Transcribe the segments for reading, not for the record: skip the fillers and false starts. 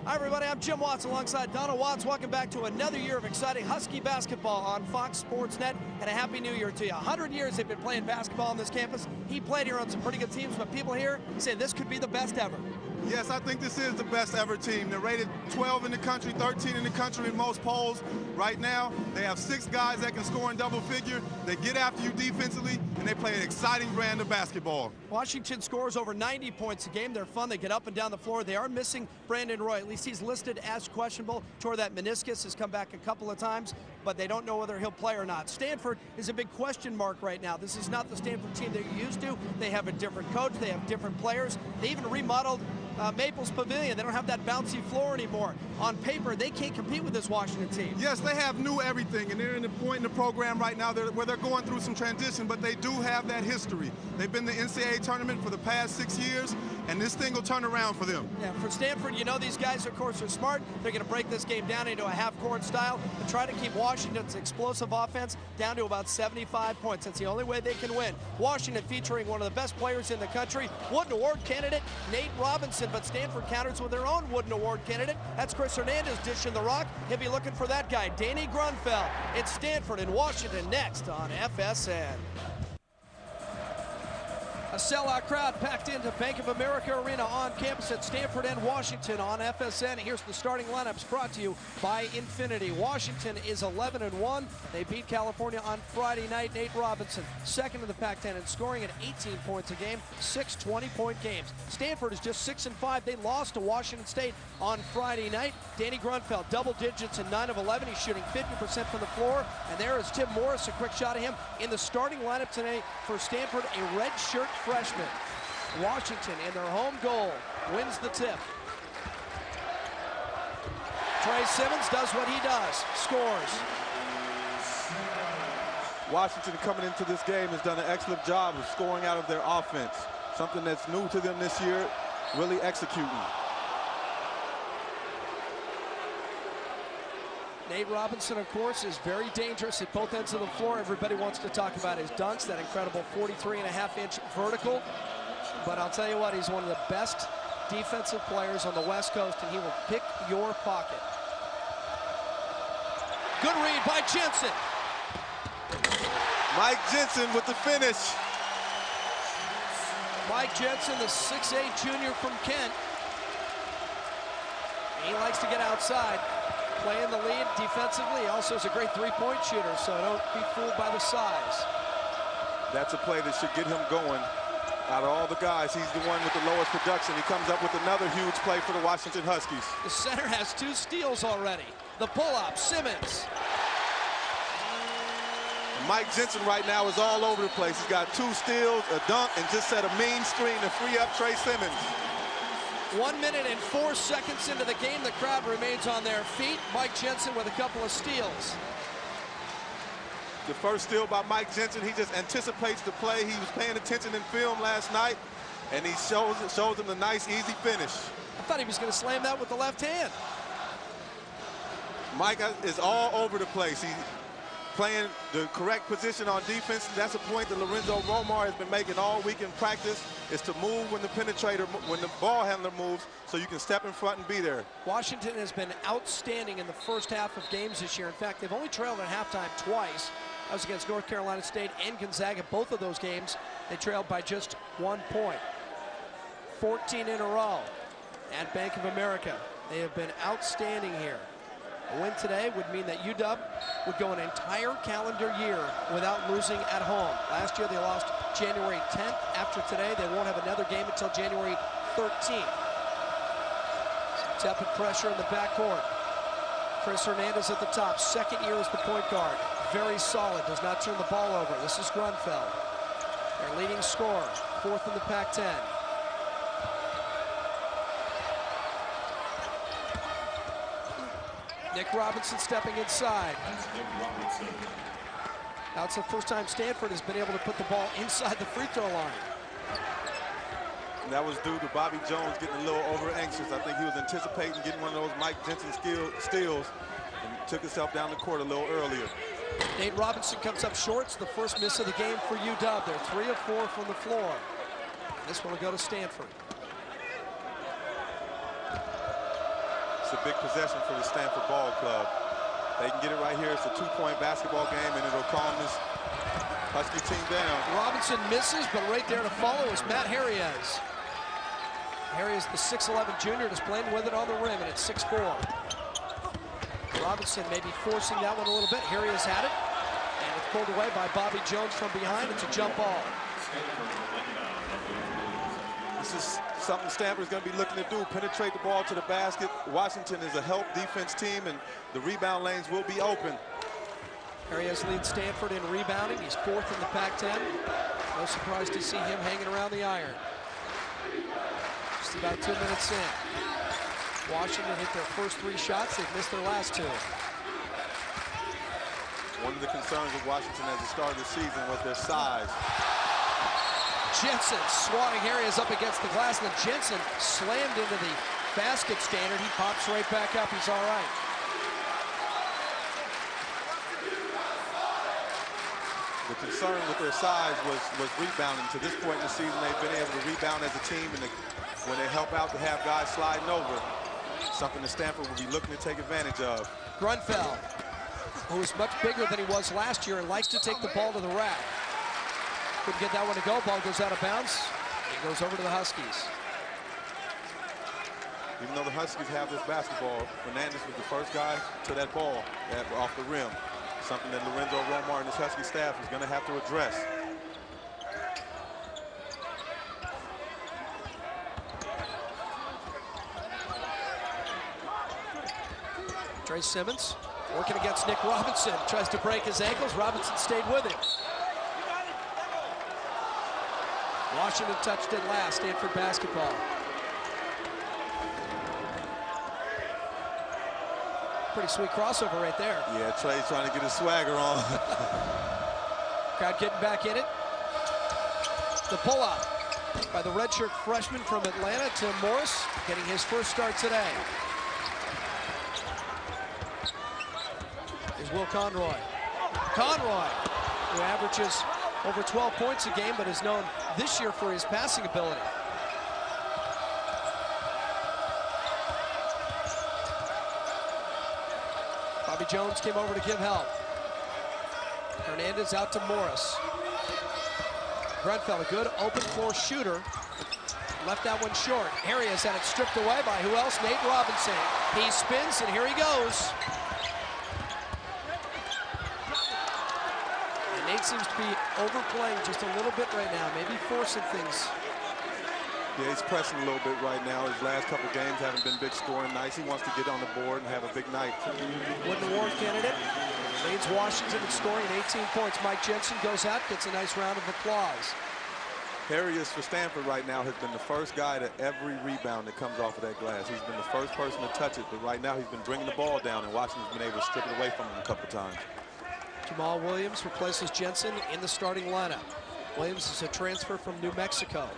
Hi, everybody. I'm Jim Watts alongside Donna Watts. Welcome back to another year of exciting Husky basketball on Fox Sports Net, and a Happy New Year to you. 100 years they've been playing basketball on this campus. He played here on some pretty good teams, but people here say this could be the best ever. Yes, I think this is the best ever team. They're rated 12 in the country, 13 in the country in most polls. Right now, they have 6 guys that can score in double figure. They get after you defensively, and they play an exciting brand of basketball. Washington scores over 90 points a game. They're fun. They get up and down the floor. They are missing Brandon Roy. At least he's listed as questionable. Tore that meniscus, has come back a couple of times, but they don't know whether he'll play or not. Stanford is a big question mark right now. This is not the Stanford team they're used to. They have a different coach. They have different players. They even remodeled Maples Pavilion. They don't have that bouncy floor anymore. On paper, they can't compete with this Washington team. Yes, they have new everything, and they're in the point in the program right now where they're going through some transition, but they do have that history. They've been in the NCAA tournament for the past 6 years, and this thing will turn around for them. Yeah, for Stanford, you know these guys, of course, are smart. They're going to break this game down into a half-court style and try to keep Washington's explosive offense down to about 75 points. That's the only way they can win. Washington featuring one of the best players in the country, Wooden Award candidate Nate Robinson, but Stanford counters with their own Wooden Award candidate. That's Chris Hernandez dishing the rock. He'll be looking for that guy, Danny Grunfeld. It's Stanford and Washington next on FSN. A sellout crowd packed into Bank of America Arena on campus at Stanford and Washington on FSN. Here's the starting lineups brought to you by Infinity. Washington is 11-1. They beat California on Friday night. Nate Robinson, second in the Pac-10 in scoring at 18 points a game, 6 20-point games. Stanford is just 6-5. They lost to Washington State on Friday night. Danny Grunfeld, double digits in 9 of 11. He's shooting 50% from the floor. And there is Tim Morris, a quick shot at him in the starting lineup today for Stanford, a red shirt freshman. Washington in their home goal wins the tip. Trey Simmons does what he does, scores. Washington coming into this game has done an excellent job of scoring out of their offense. Something that's new to them this year, really executing. Nate Robinson, of course, is very dangerous at both ends of the floor. Everybody wants to talk about his dunks, that incredible 43.5-inch vertical. But I'll tell you what, he's one of the best defensive players on the West Coast, and he will pick your pocket. Good read by Jensen. Mike Jensen with the finish. Mike Jensen, the 6'8" junior from Kent. He likes to get outside. Playing the lead defensively. He also is a great three-point shooter, so don't be fooled by the size. That's a play that should get him going. Out of all the guys, he's the one with the lowest production. He comes up with another huge play for the Washington Huskies. The center has 2 steals already. The pull-up, Simmons. Mike Jensen right now is all over the place. He's got 2 steals, a dunk, and just set a mean screen to free up Trey Simmons. 1 minute and 4 seconds into the game, the crowd remains on their feet. Mike Jensen with a couple of steals. The first steal by Mike Jensen, he just anticipates the play. He was paying attention in film last night, and he shows him the nice, easy finish. I thought he was going to slam that with the left hand. Mike is all over the place. He's playing the correct position on defense. That's a point that Lorenzo Romar has been making all week in practice, is to move when the ball handler moves, so you can step in front and be there. Washington has been outstanding in the first half of games this year. In fact, they've only trailed at halftime twice. That was against North Carolina State and Gonzaga. Both of those games, they trailed by just 1 point. 14 in a row at Bank of America. They have been outstanding here. A win today would mean that UW would go an entire calendar year without losing at home. Last year they lost January 10th. After today, they won't have another game until January 13th. Tepid pressure in the backcourt. Chris Hernandez at the top. Second year as the point guard. Very solid. Does not turn the ball over. This is Grunfeld, their leading scorer. 4th in the Pac-10. Nick Robinson stepping inside. Now it's the first time Stanford has been able to put the ball inside the free throw line. And that was due to Bobby Jones getting a little over anxious. I think he was anticipating getting one of those Mike Jensen steals and took himself down the court a little earlier. Nate Robinson comes up short. It's the first miss of the game for UW. They're 3 of 4 from the floor. This one will go to Stanford. It's a big possession for the Stanford Ball Club. They can get it right here. It's a 2-point basketball game, and it'll calm this Husky team down. Robinson misses, but right there to follow is Matt Harriez. Harriez, the 6'11 junior, just playing with it on the rim, and it's 6'4. Robinson maybe forcing that one a little bit. Harriez had it, and it's pulled away by Bobby Jones from behind. It's a jump ball. This is something Stanford's going to be looking to do, penetrate the ball to the basket. Washington is a help defense team, and the rebound lanes will be open. Harriez leads Stanford in rebounding. He's 4th in the Pac-10. No surprise to see him hanging around the iron. Just about 2 minutes in. Washington hit their first 3 shots. They've missed their last 2. One of the concerns of Washington at the start of the season was their size. Jensen swatting Harriez up against the glass, and then Jensen slammed into the basket standard. He pops right back up. He's all right. The concern with their size was rebounding. To this point in the season, they've been able to rebound as a team, and when they help out to have guys sliding over, something that Stanford will be looking to take advantage of. Grunfeld, who is much bigger than he was last year and likes to take the ball to the rack. Couldn't get that one to go. Ball goes out of bounds. It goes over to the Huskies. Even though the Huskies have this basketball, Fernandez was the first guy to that ball off the rim. Something that Lorenzo Romar and his Husky staff is going to have to address. Trey Simmons working against Nick Robinson. Tries to break his ankles. Robinson stayed with him. Washington touched it last. Stanford basketball. Pretty sweet crossover right there. Yeah, Trey's trying to get his swagger on. Crowd getting back in it. The pull-up by the redshirt freshman from Atlanta, Tim Morris, getting his first start today. Here's Will Conroy. Conroy, who averages over 12 points a game, but is known this year for his passing ability. Bobby Jones came over to give help. Hernandez out to Morris. Grunfeld, a good open floor shooter. Left that one short. Harriez had it stripped away by who else? Nate Robinson. He spins, and here he goes. And Nate seems to be overplaying just a little bit right now, maybe forcing things. Yeah, he's pressing a little bit right now. His last couple games haven't been big scoring nights. He wants to get on the board and have a big night. Wooden Award candidate leads Washington in scoring at 18 points. Mike Jensen goes out, gets a nice round of applause. Harriez for Stanford right now has been the first guy to every rebound that comes off of that glass. He's been the first person to touch it, but right now he's been bringing the ball down, and Washington's been able to strip it away from him a couple times. Jamal Williams replaces Jensen in the starting lineup. Williams is a transfer from New Mexico.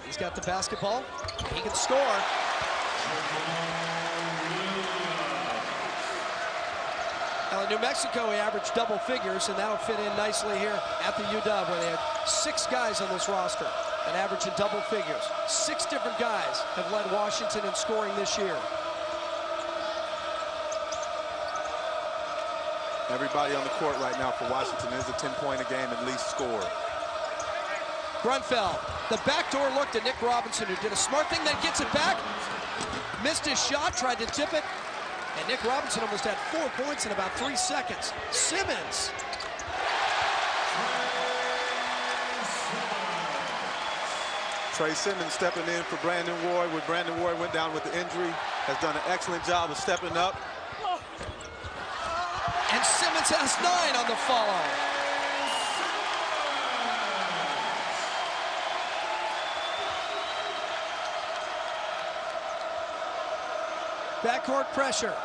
He's got the basketball. He can score. Now in New Mexico, he averaged double figures, and that'll fit in nicely here at the UW, where they had 6 guys on this roster that average in double figures. 6 different guys have led Washington in scoring this year. Everybody on the court right now for Washington is a 10-point a game at least score. Grunfeld, the backdoor look to Nick Robinson, who did a smart thing, then gets it back. Missed his shot, tried to tip it, and Nick Robinson almost had 4 points in about 3 seconds. Simmons. Trey Simmons stepping in for Brandon Ward. When Brandon Ward went down with the injury, has done an excellent job of stepping up. And Simmons has 9 on the follow. Backcourt pressure.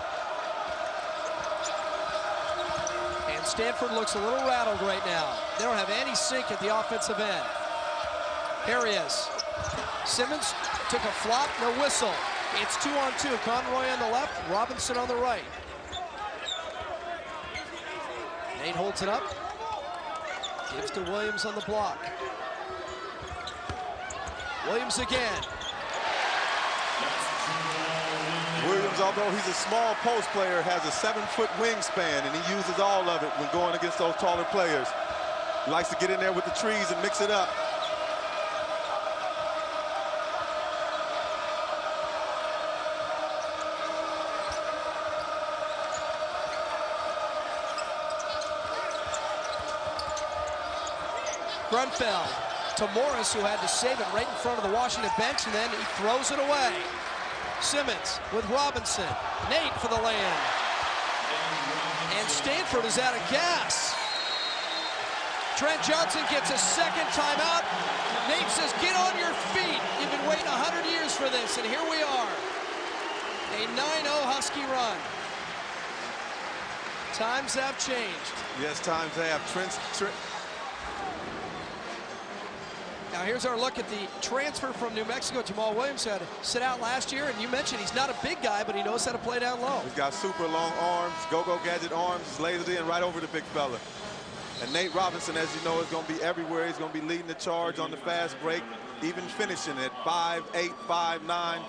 And Stanford looks a little rattled right now. They don't have any sink at the offensive end. Harriez. Simmons took a flop, no whistle. It's 2-on-2. Conroy on the left, Robinson on the right. Nate holds it up. Gives to Williams on the block. Williams again. Williams, although he's a small post player, has a 7-foot wingspan, and he uses all of it when going against those taller players. He likes to get in there with the trees and mix it up. Grunfeld to Morris, who had to save it right in front of the Washington bench, and then he throws it away. Simmons with Robinson. Nate for the land. And Stanford is out of gas. Trent Johnson gets a second timeout. Nate says, get on your feet. You've been waiting 100 years for this, and here we are. A 9-0 Husky run. Times have changed. Yes, times have. Now here's our look at the transfer from New Mexico. Jamal Williams had to sit out last year, and you mentioned he's not a big guy, but he knows how to play down low. He's got super long arms, go-go gadget arms, lasered in right over the big fella. And Nate Robinson, as you know, is going to be everywhere. He's going to be leading the charge on the fast break, even finishing at 5'8", 5'9",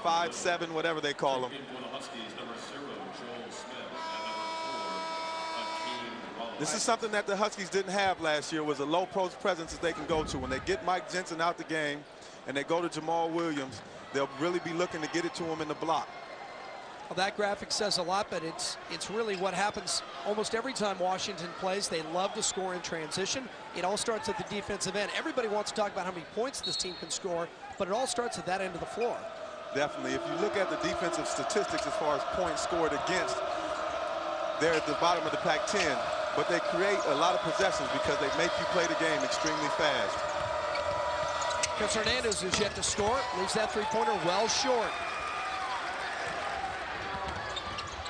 5'7", whatever they call him. This is something that the Huskies didn't have last year, was a low post presence that they can go to. When they get Mike Jensen out the game and they go to Jamal Williams, they'll really be looking to get it to him in the block. Well, that graphic says a lot, but it's really what happens almost every time Washington plays. They love to score in transition. It all starts at the defensive end. Everybody wants to talk about how many points this team can score, but it all starts at that end of the floor. Definitely. If you look at the defensive statistics as far as points scored against, they're at the bottom of the Pac-10. But they create a lot of possessions because they make you play the game extremely fast. Chris Hernandez is yet to score, leaves that three-pointer well short.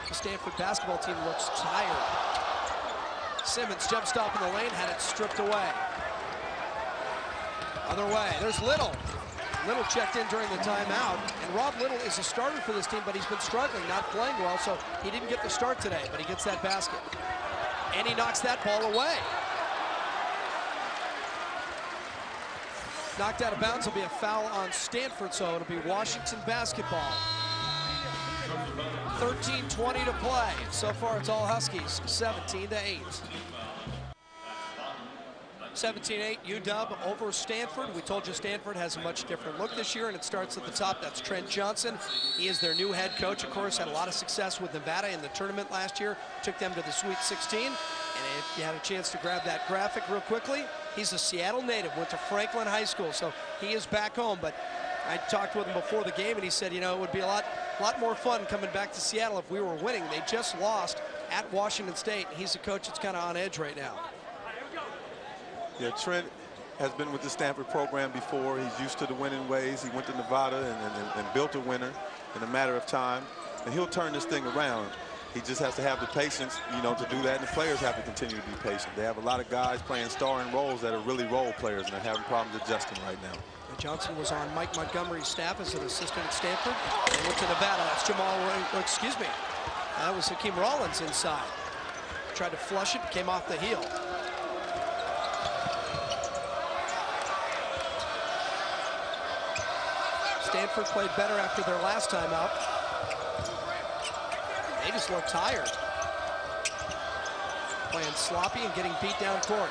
The Stanford basketball team looks tired. Simmons jump stop in the lane, had it stripped away. Other way, there's Little. Little checked in during the timeout, and Rob Little is a starter for this team, but he's been struggling, not playing well, so he didn't get the start today, but he gets that basket. And he knocks that ball away. Knocked out of bounds will be a foul on Stanford, so it'll be Washington basketball. 13:20 to play. So far it's all Huskies, 17-8. 17-8 UW over Stanford. We told you Stanford has a much different look this year, and it starts at the top. That's Trent Johnson. He is their new head coach. Of course, had a lot of success with Nevada in the tournament last year. Took them to the Sweet 16. And if you had a chance to grab that graphic real quickly, he's a Seattle native, went to Franklin High School, so he is back home. But I talked with him before the game, and he said, you know, it would be a lot more fun coming back to Seattle if we were winning. They just lost at Washington State. He's a coach that's kind of on edge right now. Yeah, Trent has been with the Stanford program before. He's used to the winning ways. He went to Nevada and built a winner in a matter of time. And he'll turn this thing around. He just has to have the patience, you know, to do that. And the players have to continue to be patient. They have a lot of guys playing starring roles that are really role players, and they're having problems adjusting right now. Johnson was on Mike Montgomery's staff as an assistant at Stanford. They went to Nevada. That's excuse me. That was Hakeem Rollins inside. Tried to flush it, came off the heel. Stanford played better after their last time out. They just look tired. Playing sloppy and getting beat down court.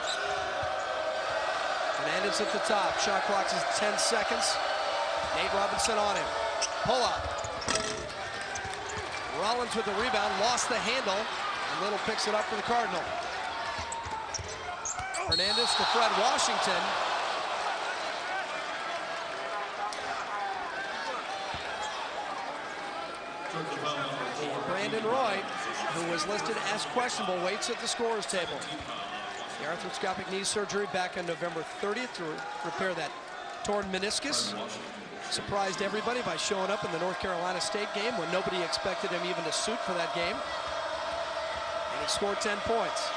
Hernandez at the top. Shot clock is 10 seconds. Nate Robinson on him. Pull up. Rollins with the rebound, lost the handle, and Little picks it up for the Cardinal. Hernandez to Fred Washington. And Brandon Roy, who was listed as questionable, waits at the scorer's table. The arthroscopic knee surgery back on November 30th to repair that torn meniscus. Surprised everybody by showing up in the North Carolina State game when nobody expected him even to suit for that game. And he scored 10 points.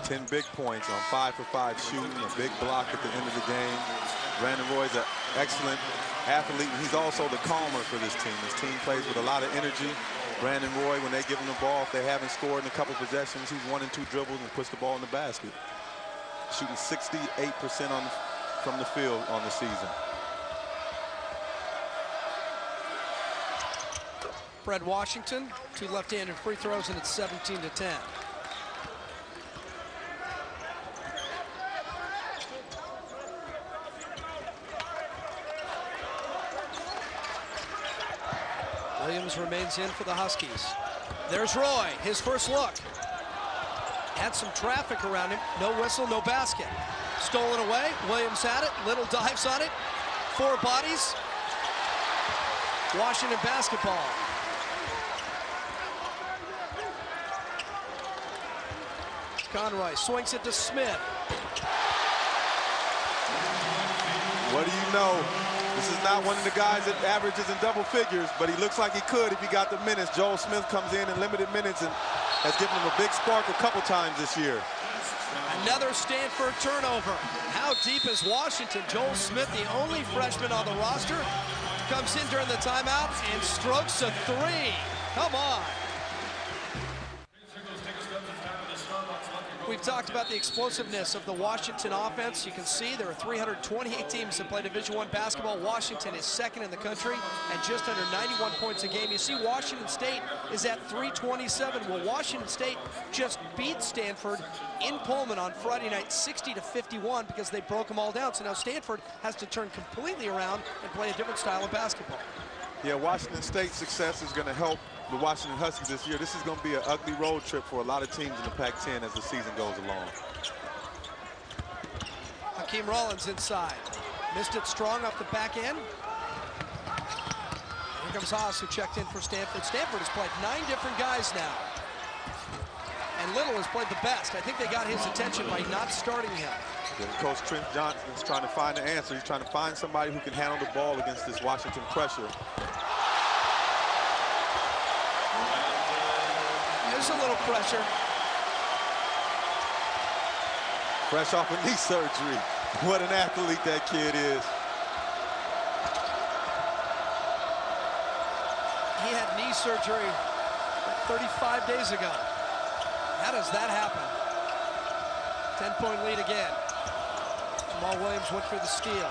10 big points on 5 for 5 shooting, a big block at the end of the game. Brandon Roy's an excellent athlete, and he's also the calmer for this team. This team plays with a lot of energy. Brandon Roy, when they give him the ball, if they haven't scored in a couple possessions, he's 1 and 2 dribbles and puts the ball in the basket. Shooting 68% from the field on the season. Fred Washington, 2 left-handed free throws, and it's 17-10. Williams remains in for the Huskies. There's Roy, his first look. Had some traffic around him. No whistle, no basket. Stolen away. Williams had it. Little dives on it. 4 bodies. Washington basketball. Conroy swings it to Smith. What do you know? This is not one of the guys that averages in double figures, but he looks like he could if he got the minutes. Joel Smith comes in limited minutes and has given him a big spark a couple times this year. Another Stanford turnover. How deep is Washington? Joel Smith, the only freshman on the roster, comes in during the timeout and strokes a 3. Come on. We've talked about the explosiveness of the Washington offense. You can see there are 328 teams that play Division I basketball. Washington is second in the country at just under 91 points a game. You see Washington State is at 327. Well, Washington State just beat Stanford in Pullman on Friday night 60-51 because they broke them all down. So now Stanford has to turn completely around and play a different style of basketball. Yeah, Washington State's success is going to help the Washington Huskies this year. This is going to be an ugly road trip for a lot of teams in the Pac-10 as the season goes along. Hakeem Rollins inside. Missed it strong off the back end. Here comes Haas, who checked in for Stanford. Stanford has played 9 different guys now. And Little has played the best. I think they got his attention by not starting him. Then Coach Trent Johnson is trying to find the answer. He's trying to find somebody who can handle the ball against this Washington pressure. There's a little pressure. Fresh off of knee surgery. What an athlete that kid is. He had knee surgery like 35 days ago. How does that happen? 10-point lead again. Jamal Williams went for the steal.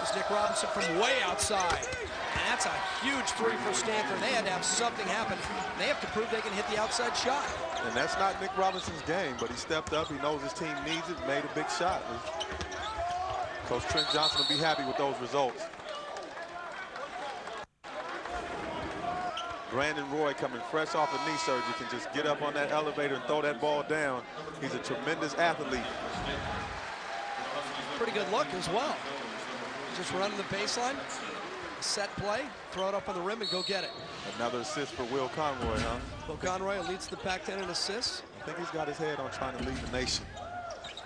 It's Nick Robinson from way outside. And that's a huge 3 for Stanford. They had to have something happen. They have to prove they can hit the outside shot. And that's not Nick Robinson's game, but he stepped up. He knows his team needs it, made a big shot. Coach Trent Johnson will be happy with those results. Brandon Roy, coming fresh off of knee surgery, can just get up on that elevator and throw that ball down. He's a tremendous athlete. Pretty good look as well. Just running the baseline, set play, throw it up on the rim and go get it. Another assist for Will Conroy, huh? Will Conroy leads the Pac-10 in assists. I think he's got his head on trying to lead the nation.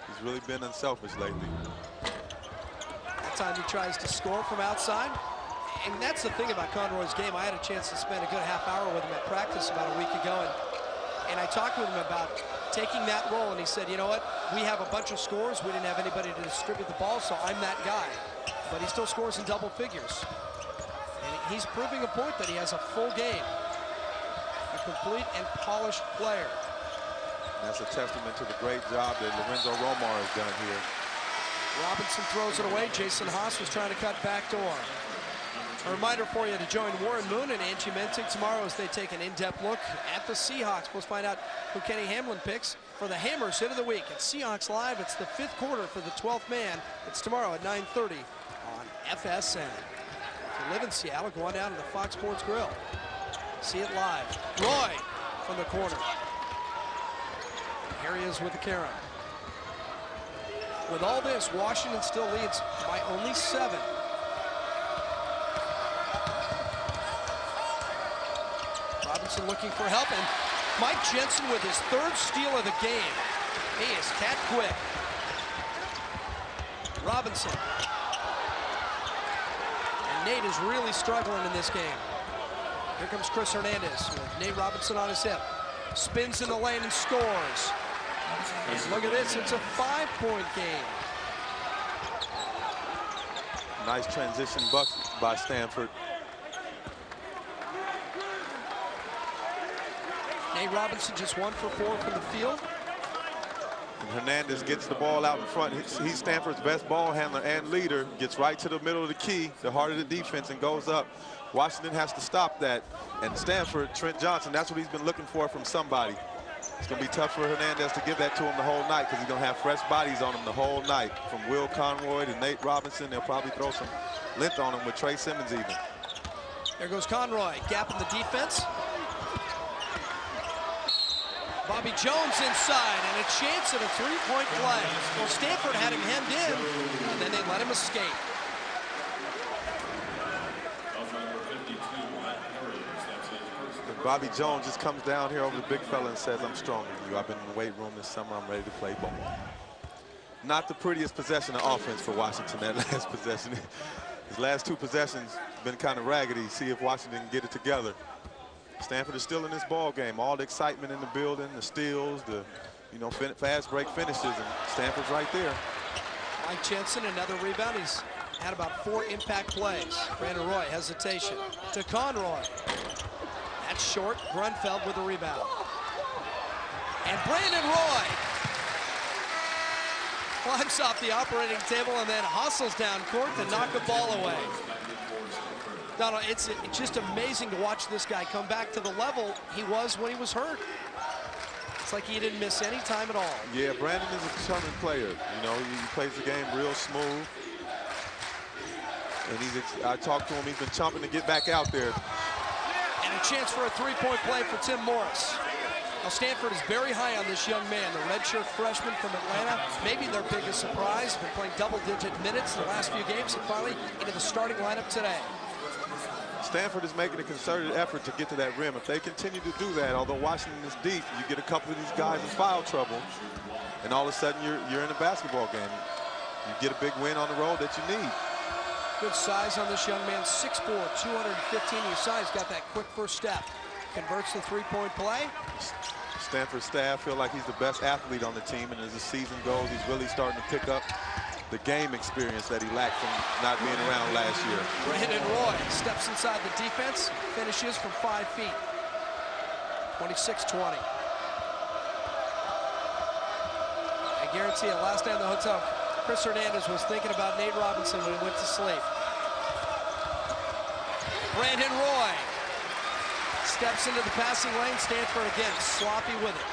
He's really been unselfish lately. That time he tries to score from outside. And that's the thing about Conroy's game. I had a chance to spend a good half hour with him at practice about a week ago. And I talked with him about taking that role. And he said, you know what? We have a bunch of scores. We didn't have anybody to distribute the ball, so I'm that guy. But he still scores in double figures. And he's proving a point that he has a full game. A complete and polished player. And that's a testament to the great job that Lorenzo Romar has done here. Robinson throws it away. Jason Haas was trying to cut back door. A reminder for you to join Warren Moon and Angie Mentig tomorrow as they take an in-depth look at the Seahawks. We'll find out who Kenny Hamlin picks for the Hammers hit of the week. At Seahawks Live, it's the 5th quarter for the 12th man. It's tomorrow at 9:30 on FSN. If you live in Seattle, go on down to the Fox Sports Grill. See it live. Roy from the corner. Here he is with the Karen. With all this, Washington still leads by only 7. Robinson looking for help, and Mike Jensen with his 3rd steal of the game. He is cat quick. Robinson. And Nate is really struggling in this game. Here comes Chris Hernandez with Nate Robinson on his hip. Spins in the lane and scores. And look at this, it's a 5-point game. Nice transition bucket by Stanford. Nate Robinson just 1 for 4 from the field. And Hernandez gets the ball out in front. He's Stanford's best ball handler and leader. Gets right to the middle of the key, the heart of the defense, and goes up. Washington has to stop that. And Stanford, Trent Johnson, that's what he's been looking for from somebody. It's going to be tough for Hernandez to give that to him the whole night because he's going to have fresh bodies on him the whole night. From Will Conroy to Nate Robinson, they'll probably throw some length on him with Trey Simmons even. There goes Conroy, gap in the defense. Bobby Jones inside, and a chance at a three-point play. Well, Stanford had him hemmed in, and then they let him escape. And Bobby Jones just comes down here over the big fella and says, I'm stronger than you. I've been in the weight room this summer. I'm ready to play ball. Not the prettiest possession of offense for Washington, that last possession. His last two possessions been kind of raggedy. See if Washington can get it together. Stanford is still in this ball game. All the excitement in the building, the steals, the fast break finishes, and Stanford's right there. Mike Jensen, another rebound. He's had about 4 impact plays. Brandon Roy, hesitation to Conroy. That's short. Grunfeld with a rebound. And Brandon Roy climbs off the operating table and then hustles down court to knock the ball away. Donald, it's just amazing to watch this guy come back to the level he was when he was hurt. It's like he didn't miss any time at all. Yeah, Brandon is a determined player. He plays the game real smooth. And I talked to him, he's been chomping to get back out there. And a chance for a three-point play for Tim Morris. Now Stanford is very high on this young man, the redshirt freshman from Atlanta. Maybe their biggest surprise. Been playing double-digit minutes the last few games and finally into the starting lineup today. Stanford is making a concerted effort to get to that rim. If they continue to do that, although Washington is deep, you get a couple of these guys in foul trouble, and all of a sudden you're in a basketball game. You get a big win on the road that you need. Good size on this young man, 6'4", 215 year size. Got that quick first step. Converts the three-point play. Stanford staff feel like he's the best athlete on the team, and as the season goes, he's really starting to pick up the game experience that he lacked from not being around last year. Brandon Roy steps inside the defense, finishes from 5 feet. 26-20. I guarantee you, last night in the hotel, Chris Hernandez was thinking about Nate Robinson when he went to sleep. Brandon Roy steps into the passing lane. Stanford again, sloppy with it.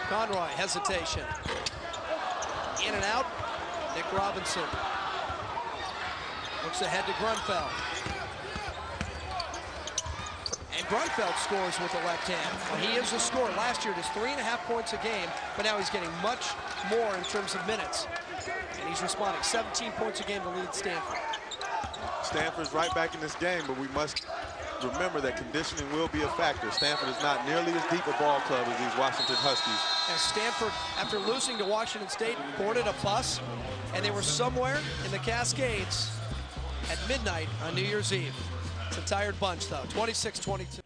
Conroy, hesitation. In and out. Nick Robinson looks ahead to Grunfeld. And Grunfeld scores with the left hand. Well, he is a scorer. Last year, just 3.5 points a game, but now he's getting much more in terms of minutes. And he's responding. 17 points a game to lead Stanford. Stanford's right back in this game, but we must remember that conditioning will be a factor. Stanford is not nearly as deep a ball club as these Washington Huskies. And Stanford, after losing to Washington State, boarded a bus, and they were somewhere in the Cascades at midnight on New Year's Eve. It's a tired bunch, though. 26-22.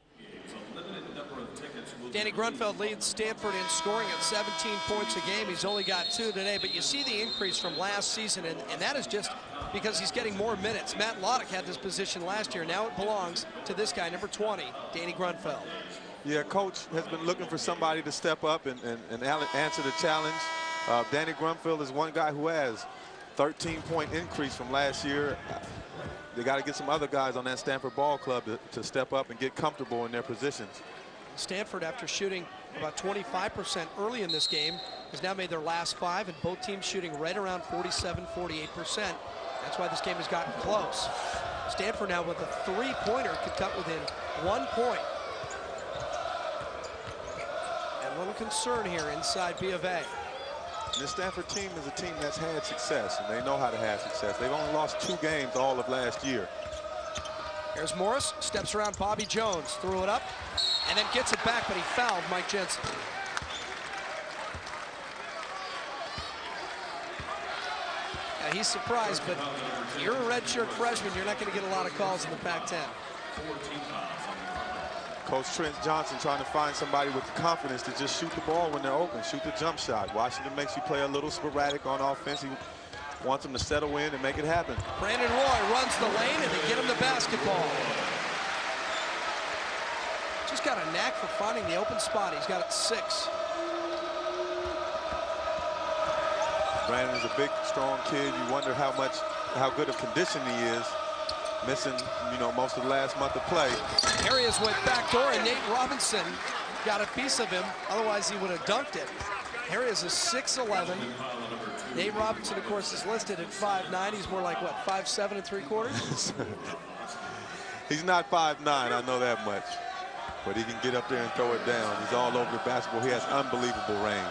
Danny Grunfeld leads Stanford in scoring at 17 points a game. He's only got 2 today, but you see the increase from last season, and that is just because he's getting more minutes. Matt Loddick had this position last year. Now it belongs to this guy, number 20, Danny Grunfeld. Yeah, coach has been looking for somebody to step up and answer the challenge. Danny Grunfeld is one guy who has 13-point increase from last year. They got to get some other guys on that Stanford ball club to step up and get comfortable in their positions. Stanford, after shooting about 25% early in this game, has now made their last 5, and both teams shooting right around 47-48%. That's why this game has gotten close. Stanford now with a three-pointer could cut within 1 point. And a little concern here inside B of A. This Stanford team is a team that's had success, and they know how to have success. They've only lost 2 games all of last year. Here's Morris, steps around Bobby Jones, threw it up, and then gets it back, but he fouled Mike Jensen. Yeah, he's surprised, but you're a redshirt freshman. You're not going to get a lot of calls in the Pac-10. Coach Trent Johnson trying to find somebody with the confidence to just shoot the ball when they're open, shoot the jump shot. Washington makes you play a little sporadic on offense. He wants them to settle in and make it happen. Brandon Roy runs the lane, and they get him the basketball. Just got a knack for finding the open spot. He's got it 6. Brandon is a big, strong kid. You wonder how good of condition he is. Missing, most of the last month of play. Arias went backdoor, and Nate Robinson got a piece of him. Otherwise, he would have dunked it. Arias is 6'11". Nate Robinson, of course, is listed at 5'9". He's more like, what, 5'7 3/4"? He's not 5'9", I know that much. But he can get up there and throw it down. He's all over the basketball. He has unbelievable range.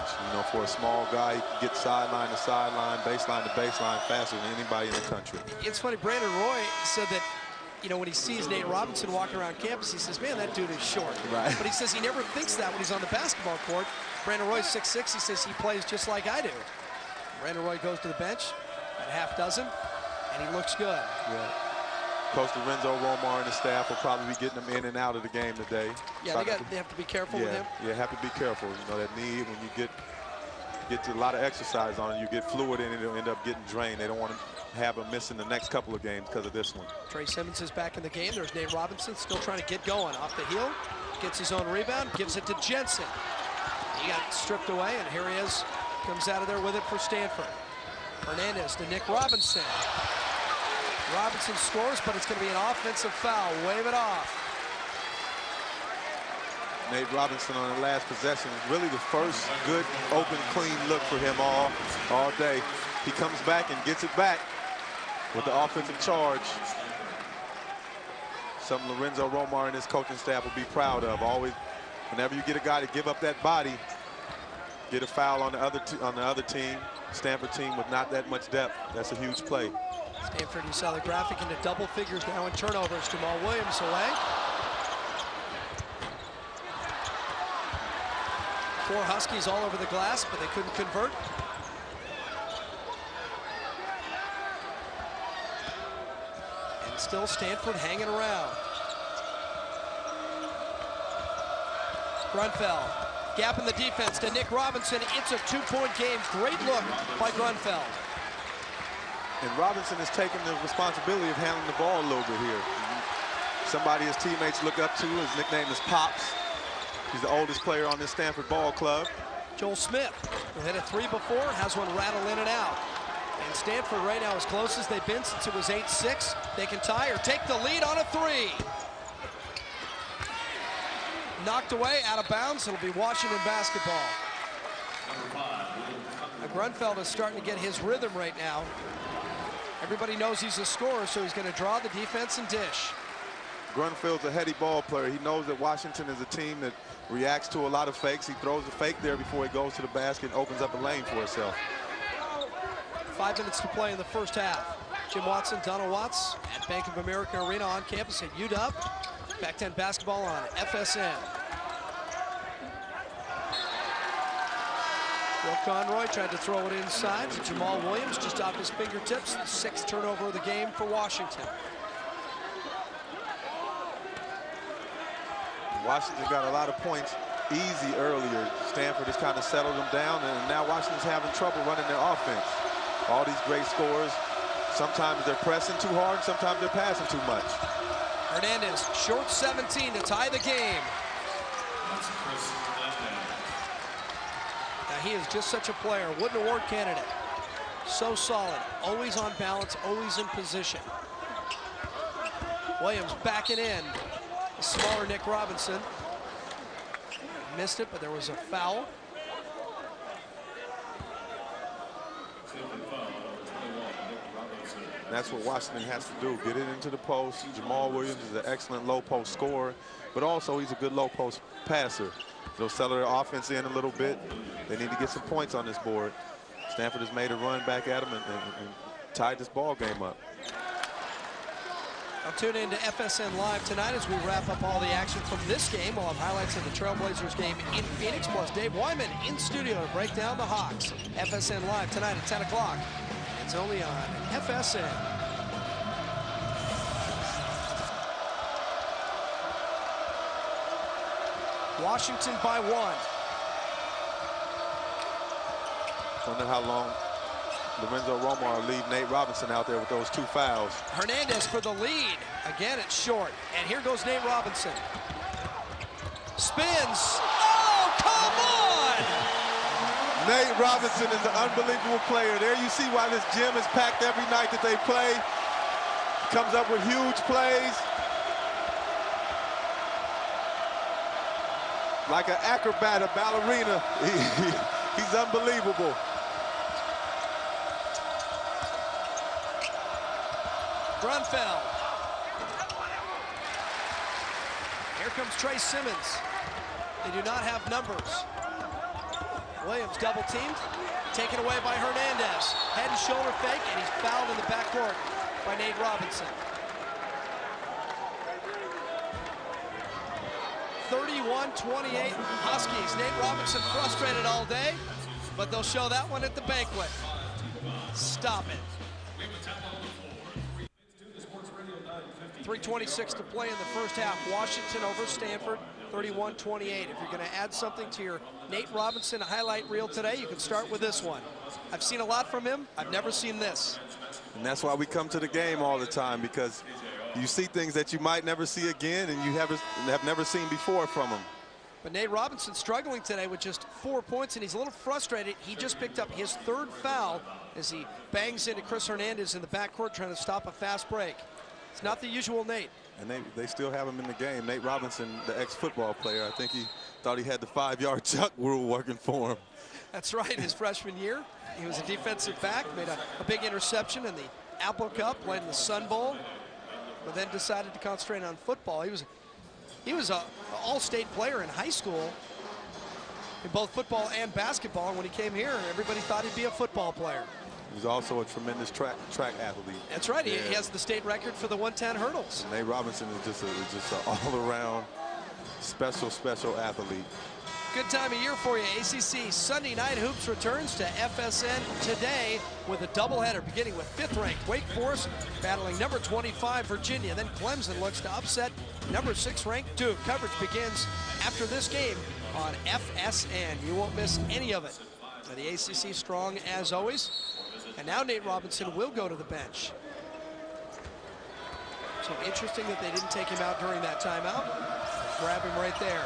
For a small guy, he can get sideline to sideline, baseline to baseline faster than anybody in the country. It's funny, Brandon Roy said that, when he sees Nate Robinson walking around campus, he says, man, that dude is short. Right. But he says he never thinks that when he's on the basketball court. Brandon Roy's 6'6". He says he plays just like I do. Brandon Roy goes to the bench at half dozen, and he looks good. Yeah. Coach Lorenzo Romar and the staff will probably be getting him in and out of the game today. Yeah, they have to be careful with him. Yeah, have to be careful. That knee, when you get to a lot of exercise on it, you get fluid in it, it'll end up getting drained. They don't want to have him missing the next couple of games because of this one. Trey Simmons is back in the game. There's Nate Robinson still trying to get going. Off the heel, gets his own rebound, gives it to Jensen. He got stripped away, and here he is. Comes out of there with it for Stanford. Hernandez to Nick Robinson. Robinson scores, but it's going to be an offensive foul. Wave it off. Nate Robinson on the last possession. Really the first good, open, clean look for him all day. He comes back and gets it back with the offensive charge. Something Lorenzo Romar and his coaching staff will be proud of. Always, whenever you get a guy to give up that body, get a foul on the other team, Stanford team with not that much depth. That's a huge play. Stanford, you saw the graphic, into double figures now in turnovers. Jamal Williams away. 4 Huskies all over the glass, but they couldn't convert. And still Stanford hanging around. Grunfeld, gap in the defense to Nick Robinson. It's a 2-point game. Great look by Grunfeld. And Robinson has taken the responsibility of handling the ball a little bit here. Somebody his teammates look up to. His nickname is Pops. He's the oldest player on this Stanford ball club. Joel Smith, who hit a 3 before, has one rattle in and out. And Stanford right now as close as they've been since it was 8-6. They can tie or take the lead on a 3. Knocked away, out of bounds. It'll be Washington basketball. Now, Grunfeld is starting to get his rhythm right now. Everybody knows he's a scorer, so he's going to draw the defense and dish. Grunfeld's a heady ball player. He knows that Washington is a team that reacts to a lot of fakes. He throws a fake there before he goes to the basket and opens up a lane for himself. 5 minutes to play in the first half. Jim Watson, Donald Watts at Bank of America Arena on campus at UW. Pac-10 basketball on FSN. Will Conroy tried to throw it inside to Jamal Williams, just off his fingertips. The 6th turnover of the game for Washington. Washington got a lot of points easy earlier. Stanford has kind of settled them down, and now Washington's having trouble running their offense. All these great scores. Sometimes they're pressing too hard, sometimes they're passing too much. Hernandez, short 17 to tie the game. Now he is just such a player. Wooden Award candidate. So solid, always on balance, always in position. Williams backing in. The smaller Nick Robinson. Missed it, but there was a foul. That's what Washington has to do, get it into the post. Jamal Williams is an excellent low post scorer, but also he's a good low post passer. They'll settle their offense in a little bit. They need to get some points on this board. Stanford has made a run back at him and tied this ball game up. I'll tune in to FSN Live tonight as we wrap up all the action from this game. We'll have highlights of the Trailblazers game in Phoenix, plus Dave Wyman in studio to break down the Hawks. FSN Live tonight at 10 o'clock. It's only on FSN. Washington by 1. Wonder how long Lorenzo Romar will leave Nate Robinson out there with those 2 fouls. Hernandez for the lead. Again, it's short. And here goes Nate Robinson. Spins. Oh, come on! Nate Robinson is an unbelievable player. There you see why this gym is packed every night that they play. Comes up with huge plays. Like an acrobat, a ballerina. He's unbelievable. Grunfeld. Here comes Trey Simmons. They do not have numbers. Williams double teamed, taken away by Hernandez. Head and shoulder fake, and he's fouled in the backcourt by Nate Robinson. 31-28 Huskies. Nate Robinson frustrated all day, but they'll show that one at the banquet. Stop it. 3:26 to play in the first half. Washington over Stanford, 31-28. If you're going to add something to your Nate Robinson highlight reel today, you can start with this one. I've seen a lot from him. I've never seen this. And that's why we come to the game all the time, because you see things that you might never see again and you have never seen before from him. But Nate Robinson struggling today with just 4 points, and he's a little frustrated. He just picked up his third foul as he bangs into Chris Hernandez in the backcourt trying to stop a fast break. It's not the usual Nate. And they still have him in the game. Nate Robinson, the ex-football player, I think he thought he had the 5-yard chuck rule working for him. That's right, his freshman year. He was a defensive back, made a big interception in the Apple Cup, played in the Sun Bowl, but then decided to concentrate on football. He was an all-state player in high school in both football and basketball. And when he came here, everybody thought he'd be a football player. He's also a tremendous track athlete. That's right. He has the state record for the 110 hurdles. And Nate Robinson is just an all-around special athlete. Good time of year for you. ACC Sunday Night Hoops returns to FSN today with a doubleheader, beginning with 5th-ranked Wake Forest battling number 25 Virginia. Then Clemson looks to upset number 6th-ranked Duke. Coverage begins after this game on FSN. You won't miss any of it. The ACC strong as always. And now Nate Robinson will go to the bench. So interesting that they didn't take him out during that timeout. Grab him right there.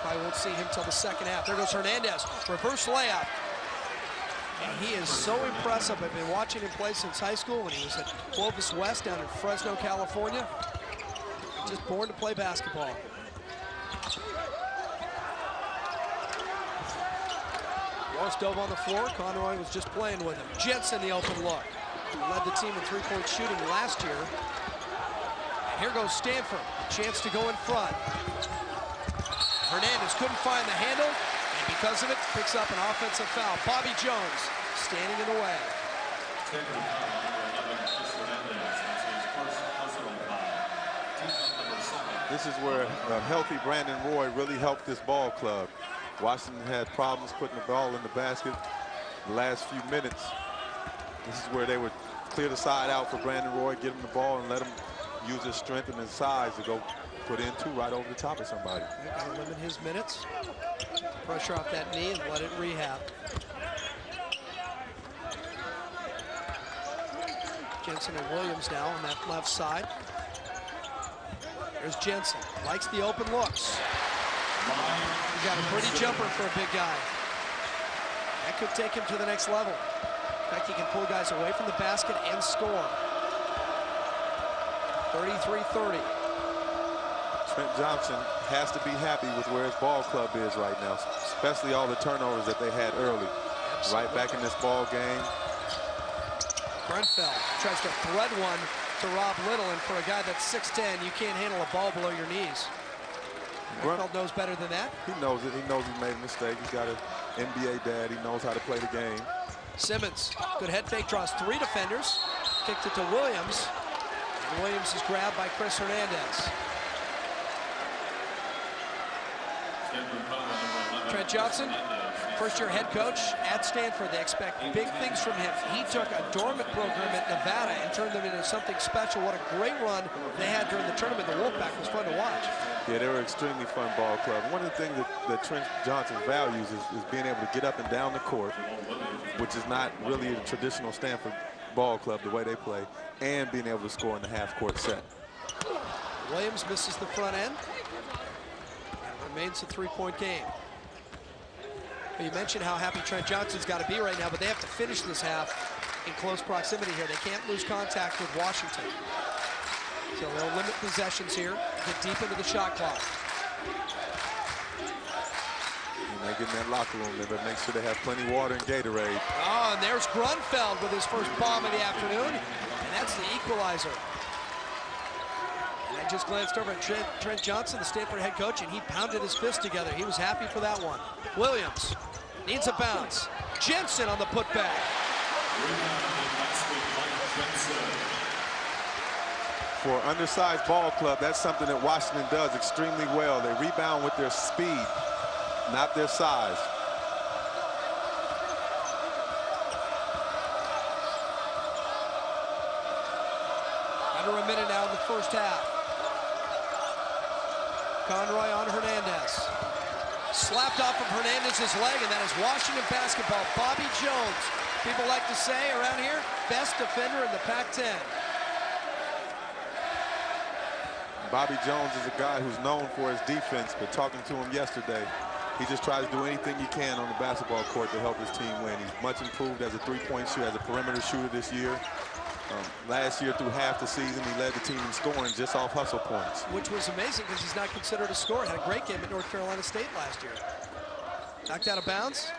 Probably won't see him till the second half. There goes Hernandez, reverse layup. And he is so impressive. I've been watching him play since high school when he was at Clovis West down in Fresno, California. Just born to play basketball. Morris dove on the floor. Conroy was just playing with him. Jensen the open look. He led the team in three-point shooting last year. And here goes Stanford. Chance to go in front. Hernandez couldn't find the handle, and because of it, picks up an offensive foul. Bobby Jones standing in the way. This is where a healthy Brandon Roy really helped this ball club. Washington had problems putting the ball in the basket the last few minutes. This is where they would clear the side out for Brandon Roy, get him the ball, and let him use his strength and his size to go put in two right over the top of somebody. Got to limit his minutes. Pressure off that knee and let it rehab. Jensen and Williams now on that left side. There's Jensen. Likes the open looks. He's got a pretty jumper for a big guy. That could take him to the next level. In fact, he can pull guys away from the basket and score. 33-30. Trent Johnson has to be happy with where his ball club is right now, especially all the turnovers that they had early. Absolutely. Right back in this ball game. Grunfeld tries to thread one to Rob Little, and for a guy that's 6'10", you can't handle a ball below your knees. Grunfeld knows better than that. He knows it. He knows he made a mistake. He's got an NBA dad. He knows how to play the game. Simmons, good head fake, draws 3 defenders. Kicked it to Williams. And Williams is grabbed by Chris Hernandez. Trent Johnson, first-year head coach at Stanford. They expect big things from him. He took a dormant program at Nevada and turned them into something special. What a great run they had during the tournament. The Wolfpack was fun to watch. Yeah, they were an extremely fun ball club. One of the things that Trent Johnson values is being able to get up and down the court, which is not really a traditional Stanford ball club, the way they play, and being able to score in the half-court set. Williams misses the front end. And remains a 3-point game. You mentioned how happy Trent Johnson's got to be right now, but they have to finish this half in close proximity here. They can't lose contact with Washington. So they'll limit possessions here, get deep into the shot clock. When they get in that locker room, they better make sure they have plenty of water and Gatorade. Oh, and there's Grunfeld with his first bomb of the afternoon, and that's the equalizer. And I just glanced over at Trent Johnson, the Stanford head coach, and he pounded his fist together. He was happy for that one. Williams needs a bounce. Jensen on the putback. For an undersized ball club, that's something that Washington does extremely well. They rebound with their speed, not their size. Under a minute now in the first half. Conroy on Hernandez. Slapped off of Hernandez's leg, and that is Washington basketball. Bobby Jones, people like to say around here, best defender in the Pac-10. Bobby Jones is a guy who's known for his defense, but talking to him yesterday, he just tries to do anything he can on the basketball court to help his team win. He's much improved as a three-point shooter, as a perimeter shooter this year. Last year, through half the season, he led the team in scoring just off hustle points. Which was amazing because he's not considered a scorer. Had a great game at North Carolina State last year. Knocked out of bounds.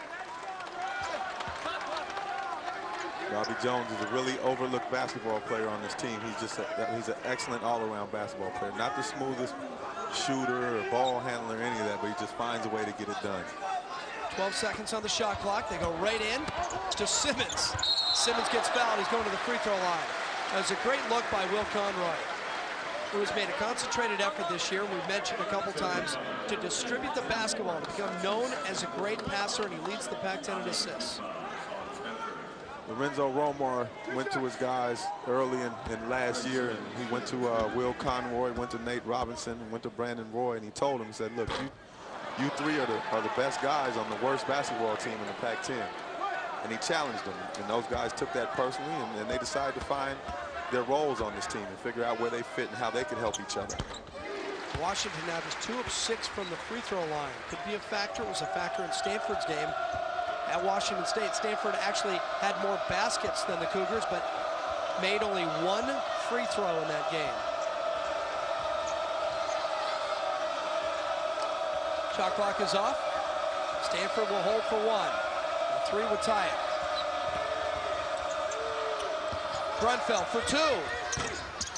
Bobby Jones is a really overlooked basketball player on this team. He's an excellent all-around basketball player. Not the smoothest shooter or ball handler or any of that, but he just finds a way to get it done. 12 seconds on the shot clock. They go right in to Simmons. Simmons gets fouled. He's going to the free throw line. That was a great look by Will Conroy, who has made a concentrated effort this year, we've mentioned a couple times, to distribute the basketball, to become known as a great passer, and he leads the Pac-10 in assists. Lorenzo Romar went to his guys early in last year, and he went to Will Conroy, went to Nate Robinson, went to Brandon Roy, and he told him, he said, look, you three are the best guys on the worst basketball team in the Pac-10. And he challenged them, and those guys took that personally, and they decided to find their roles on this team and figure out where they fit and how they could help each other. Washington now just 2 of 6 from the free throw line. Could be a factor. It was a factor in Stanford's game at Washington State. Stanford actually had more baskets than the Cougars, but made only 1 free throw in that game. Shot clock is off. Stanford will hold for 1. 3 would tie it. Grunfeld for 2.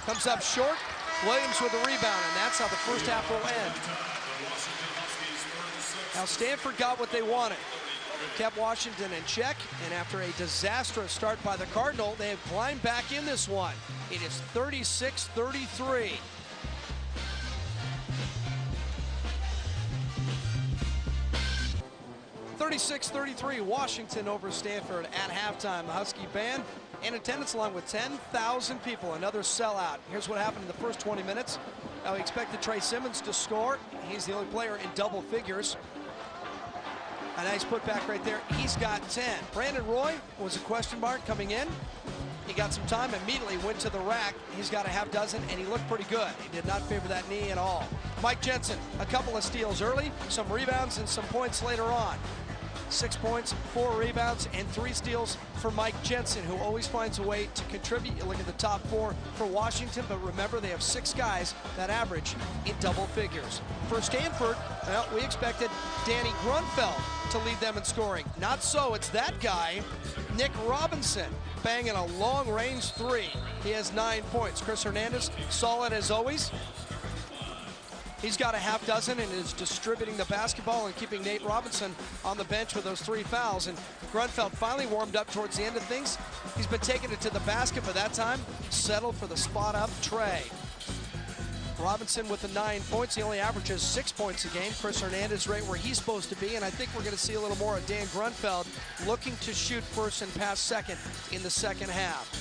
Comes up short. Williams with the rebound, and that's how the first half will end. Now Stanford got what they wanted. Kept Washington in check, and after a disastrous start by the Cardinal, they have climbed back in this one. It is 36-33. 36-33, Washington over Stanford at halftime. The Husky band in attendance along with 10,000 people, another sellout. Here's what happened in the first 20 minutes. Now we expected Trey Simmons to score. He's the only player in double figures. A nice putback right there. He's got 10. Brandon Roy was a question mark coming in. He got some time, immediately went to the rack. He's got a half dozen, and he looked pretty good. He did not favor that knee at all. Mike Jensen, a couple of steals early, some rebounds, and some points later on. 6 points, 4 rebounds, and 3 steals for Mike Jensen, who always finds a way to contribute. You look at the top 4 for Washington, but remember they have 6 guys that average in double figures. For Stanford, well, we expected Danny Grunfeld to lead them in scoring. Not so, it's that guy, Nick Robinson, banging a long-range 3. He has 9 points. Chris Hernandez, solid as always. He's got a half dozen and is distributing the basketball and keeping Nate Robinson on the bench with those 3 fouls. And Grunfeld finally warmed up towards the end of things. He's been taking it to the basket, but that time settled for the spot-up tray. Robinson with the 9 points. He only averages 6 points a game. Chris Hernandez right where he's supposed to be, and I think we're going to see a little more of Dan Grunfeld looking to shoot first and pass second in the second half.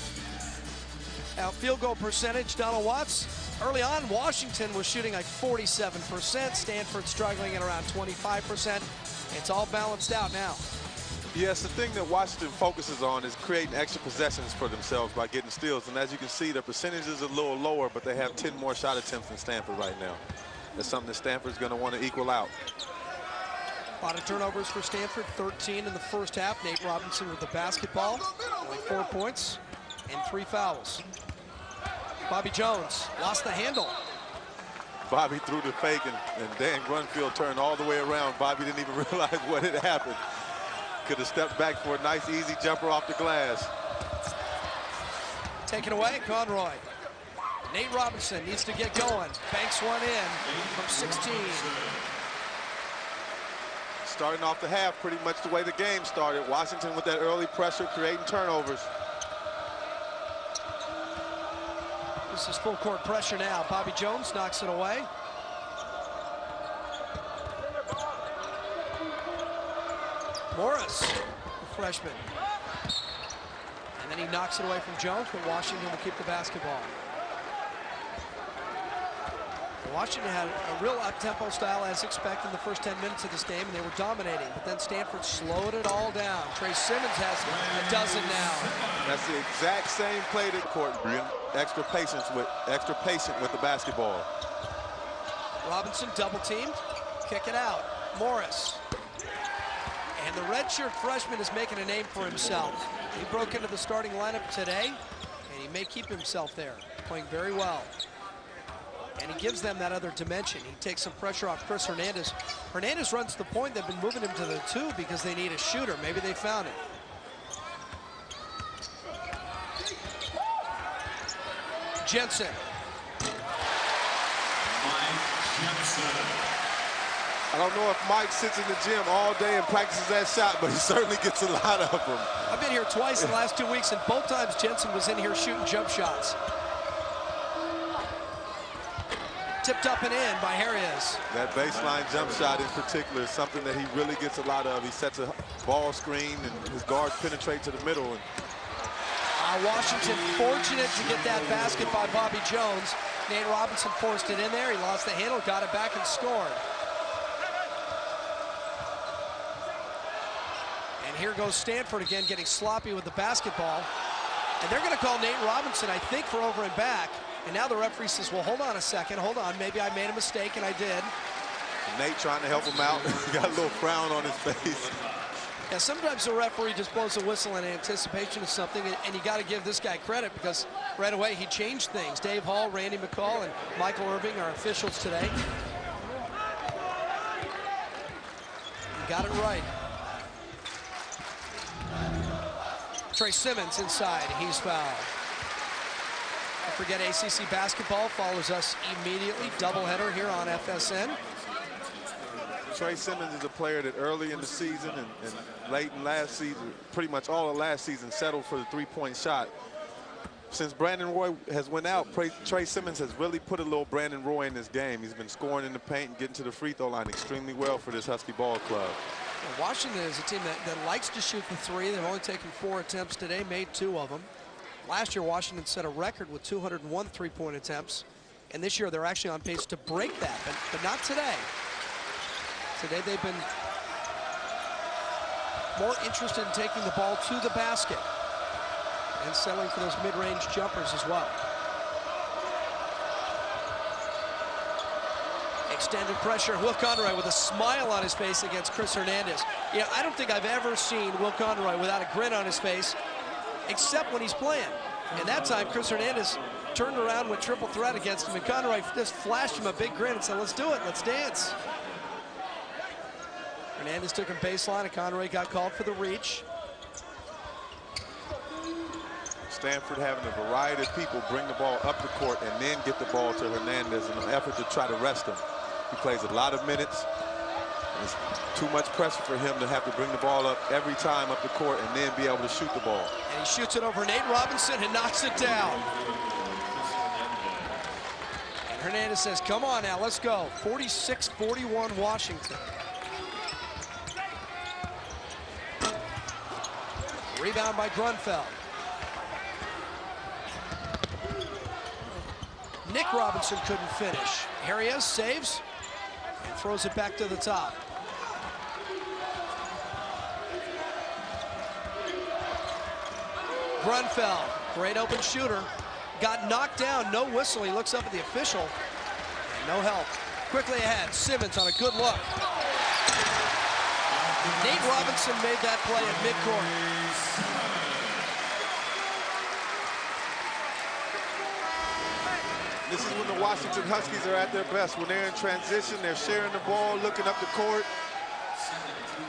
Now, field goal percentage, Donald Watts. Early on, Washington was shooting like 47%. Stanford struggling at around 25%. It's all balanced out now. Yes, the thing that Washington focuses on is creating extra possessions for themselves by getting steals. And as you can see, their percentage is a little lower, but they have 10 more shot attempts than Stanford right now. That's something that Stanford's going to want to equal out. A lot of turnovers for Stanford, 13 in the first half. Nate Robinson with the basketball, only 4 points and 3 fouls. Bobby Jones lost the handle. Bobby threw the fake, and Dan Grunfield turned all the way around. Bobby didn't even realize what had happened. Could have stepped back for a nice, easy jumper off the glass. Taken away, Conroy. Nate Robinson needs to get going. Banks one in from 16. Starting off the half pretty much the way the game started. Washington with that early pressure, creating turnovers. This is full court pressure now. Bobby Jones knocks it away. Morris, the freshman. And then he knocks it away from Jones, but Washington will keep the basketball. Washington had a real up-tempo style as expected in the first 10 minutes of this game, and they were dominating. But then Stanford slowed it all down. Trey Simmons has a dozen now. That's the exact same play to court. Extra patient with the basketball. Robinson double teamed, kick it out. Morris. And the redshirt freshman is making a name for himself. He broke into the starting lineup today, and he may keep himself there, playing very well. And he gives them that other dimension. He takes some pressure off Chris Hernandez. Hernandez runs the point. They've been moving him to the 2 because they need a shooter. Maybe they found it. Jensen. I don't know if Mike sits in the gym all day and practices that shot, but he certainly gets a lot of them. I've been here twice in the last 2 weeks, and both times Jensen was in here shooting jump shots. Tipped up and in by Harris. That baseline jump shot in particular is something that he really gets a lot of. He sets a ball screen, and his guards penetrate to the middle. And Washington fortunate to get that basket by Bobby Jones. Nate Robinson forced it in there. He lost the handle, got it back, and scored. And here goes Stanford again, getting sloppy with the basketball. And they're going to call Nate Robinson, I think, for over and back. And now the referee says, well, hold on a second, hold on. Maybe I made a mistake, and I did. And Nate trying to help him out. He got a little frown on his face. Yeah, sometimes the referee just blows a whistle in anticipation of something, and you got to give this guy credit because right away he changed things. Dave Hall, Randy McCall, and Michael Irving are officials today. He got it right. Trey Simmons inside, he's fouled. Don't forget, ACC basketball follows us immediately. Doubleheader here on FSN. Trey Simmons is a player that early in the season and late in last season, pretty much all of last season, settled for the three-point shot. Since Brandon Roy has went out, Trey Simmons has really put a little Brandon Roy in this game. He's been scoring in the paint and getting to the free throw line extremely well for this Husky ball club. Washington is a team that likes to shoot the 3. They've only taken 4 attempts today, made 2 of them. Last year, Washington set a record with 201 three-point attempts. And this year, they're actually on pace to break that, but not today. Today, they've been more interested in taking the ball to the basket and settling for those mid-range jumpers as well. Extended pressure. Will Conroy with a smile on his face against Chris Hernandez. Yeah, I don't think I've ever seen Will Conroy without a grin on his face, except when he's playing. And that time, Chris Hernandez turned around with triple threat against him, and Conroy just flashed him a big grin and said, let's do it, let's dance. Hernandez took him baseline, and Conroy got called for the reach. Stanford having a variety of people bring the ball up the court and then get the ball to Hernandez in an effort to try to rest him. He plays a lot of minutes. It's too much pressure for him to have to bring the ball up every time up the court and then be able to shoot the ball. And he shoots it over Nate Robinson and knocks it down. And Hernandez says, come on now, let's go. 46-41 Washington. Rebound by Grunfeld. Nick Robinson couldn't finish. Here he is, saves, and throws it back to the top. Grunfeld, great open shooter. Got knocked down, no whistle. He looks up at the official, and no help. Quickly ahead, Simmons on a good look. Nate Robinson made that play at midcourt. This is when the Washington Huskies are at their best. When they're in transition, they're sharing the ball, looking up the court.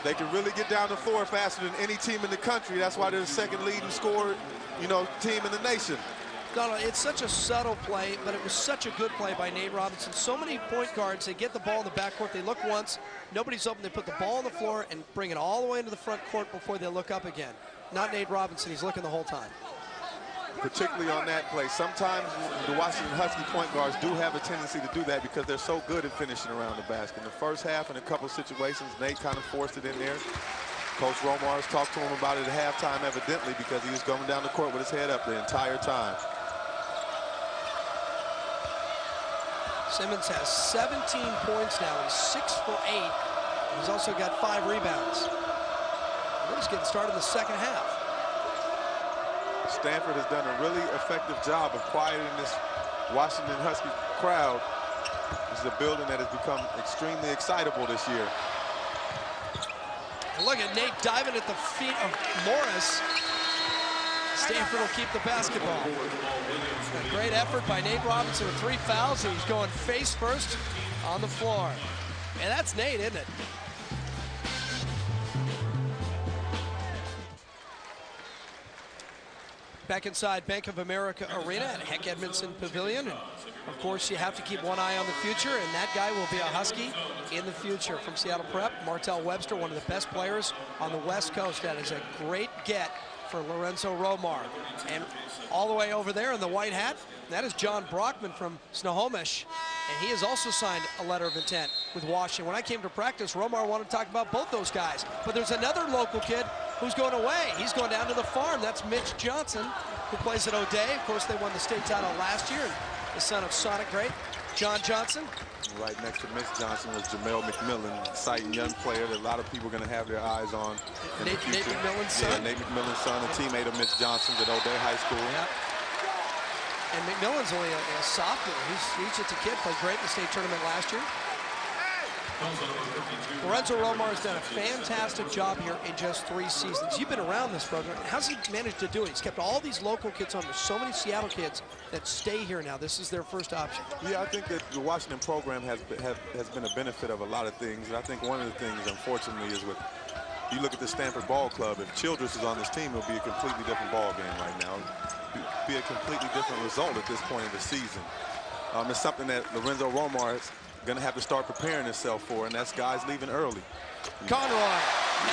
They can really get down the floor faster than any team in the country. That's why they're the second leading scorer, team in the nation. Donald, it's such a subtle play, but it was such a good play by Nate Robinson. So many point guards, they get the ball in the backcourt, they look once, nobody's open, they put the ball on the floor and bring it all the way into the front court before they look up again. Not Nate Robinson, he's looking the whole time. Particularly on that play. Sometimes the Washington Husky point guards do have a tendency to do that because they're so good at finishing around the basket. In the first half, in a couple situations, Nate kind of forced it in there. Coach Romar has talked to him about it at halftime, evidently, because he was going down the court with his head up the entire time. Simmons has 17 points now. He's 6 for 8. He's also got 5 rebounds. We're just getting started in the second half. Stanford has done a really effective job of quieting this Washington Husky crowd. This is a building that has become extremely excitable this year. And look at Nate diving at the feet of Morris. Stanford will keep the basketball. A great effort by Nate Robinson with 3 fouls, and he's going face first on the floor. And that's Nate, isn't it? Back inside Bank of America Arena at Heck Edmondson Pavilion. And of course, you have to keep one eye on the future, and that guy will be a Husky in the future from Seattle Prep. Martell Webster, one of the best players on the West Coast. That is a great get for Lorenzo Romar. And all the way over there in the white hat, that is John Brockman from Snohomish. And he has also signed a letter of intent with Washington. When I came to practice, Romar wanted to talk about both those guys. But there's another local kid who's going away. He's going down to the farm. That's Mitch Johnson, who plays at O'Day. Of course, they won the state title last year. The son of Sonic great John Johnson. Right next to Mitch Johnson was Jamel McMillan, exciting young player that a lot of people are going to have their eyes on in the future. Nate McMillan's son? Yeah, Nate McMillan's son, a teammate of Mitch Johnson's at O'Day High School. Yep. And McMillan's only a sophomore. He's just a kid, played great in the state tournament last year. Lorenzo Romar has done a fantastic job here in just 3 seasons. You've been around this program. How's he managed to do it? He's kept all these local kids on. There's so many Seattle kids that stay here now. This is their first option. Yeah, I think that the Washington program has been a benefit of a lot of things. And I think one of the things, unfortunately, is with you look at the Stanford Ball Club. If Childress is on this team, it'll be a completely different ball game right now. It'll be a completely different result at this point of the season. It's something that Lorenzo Romar is going to have to start preparing himself for, and that's guys leaving early. Conroy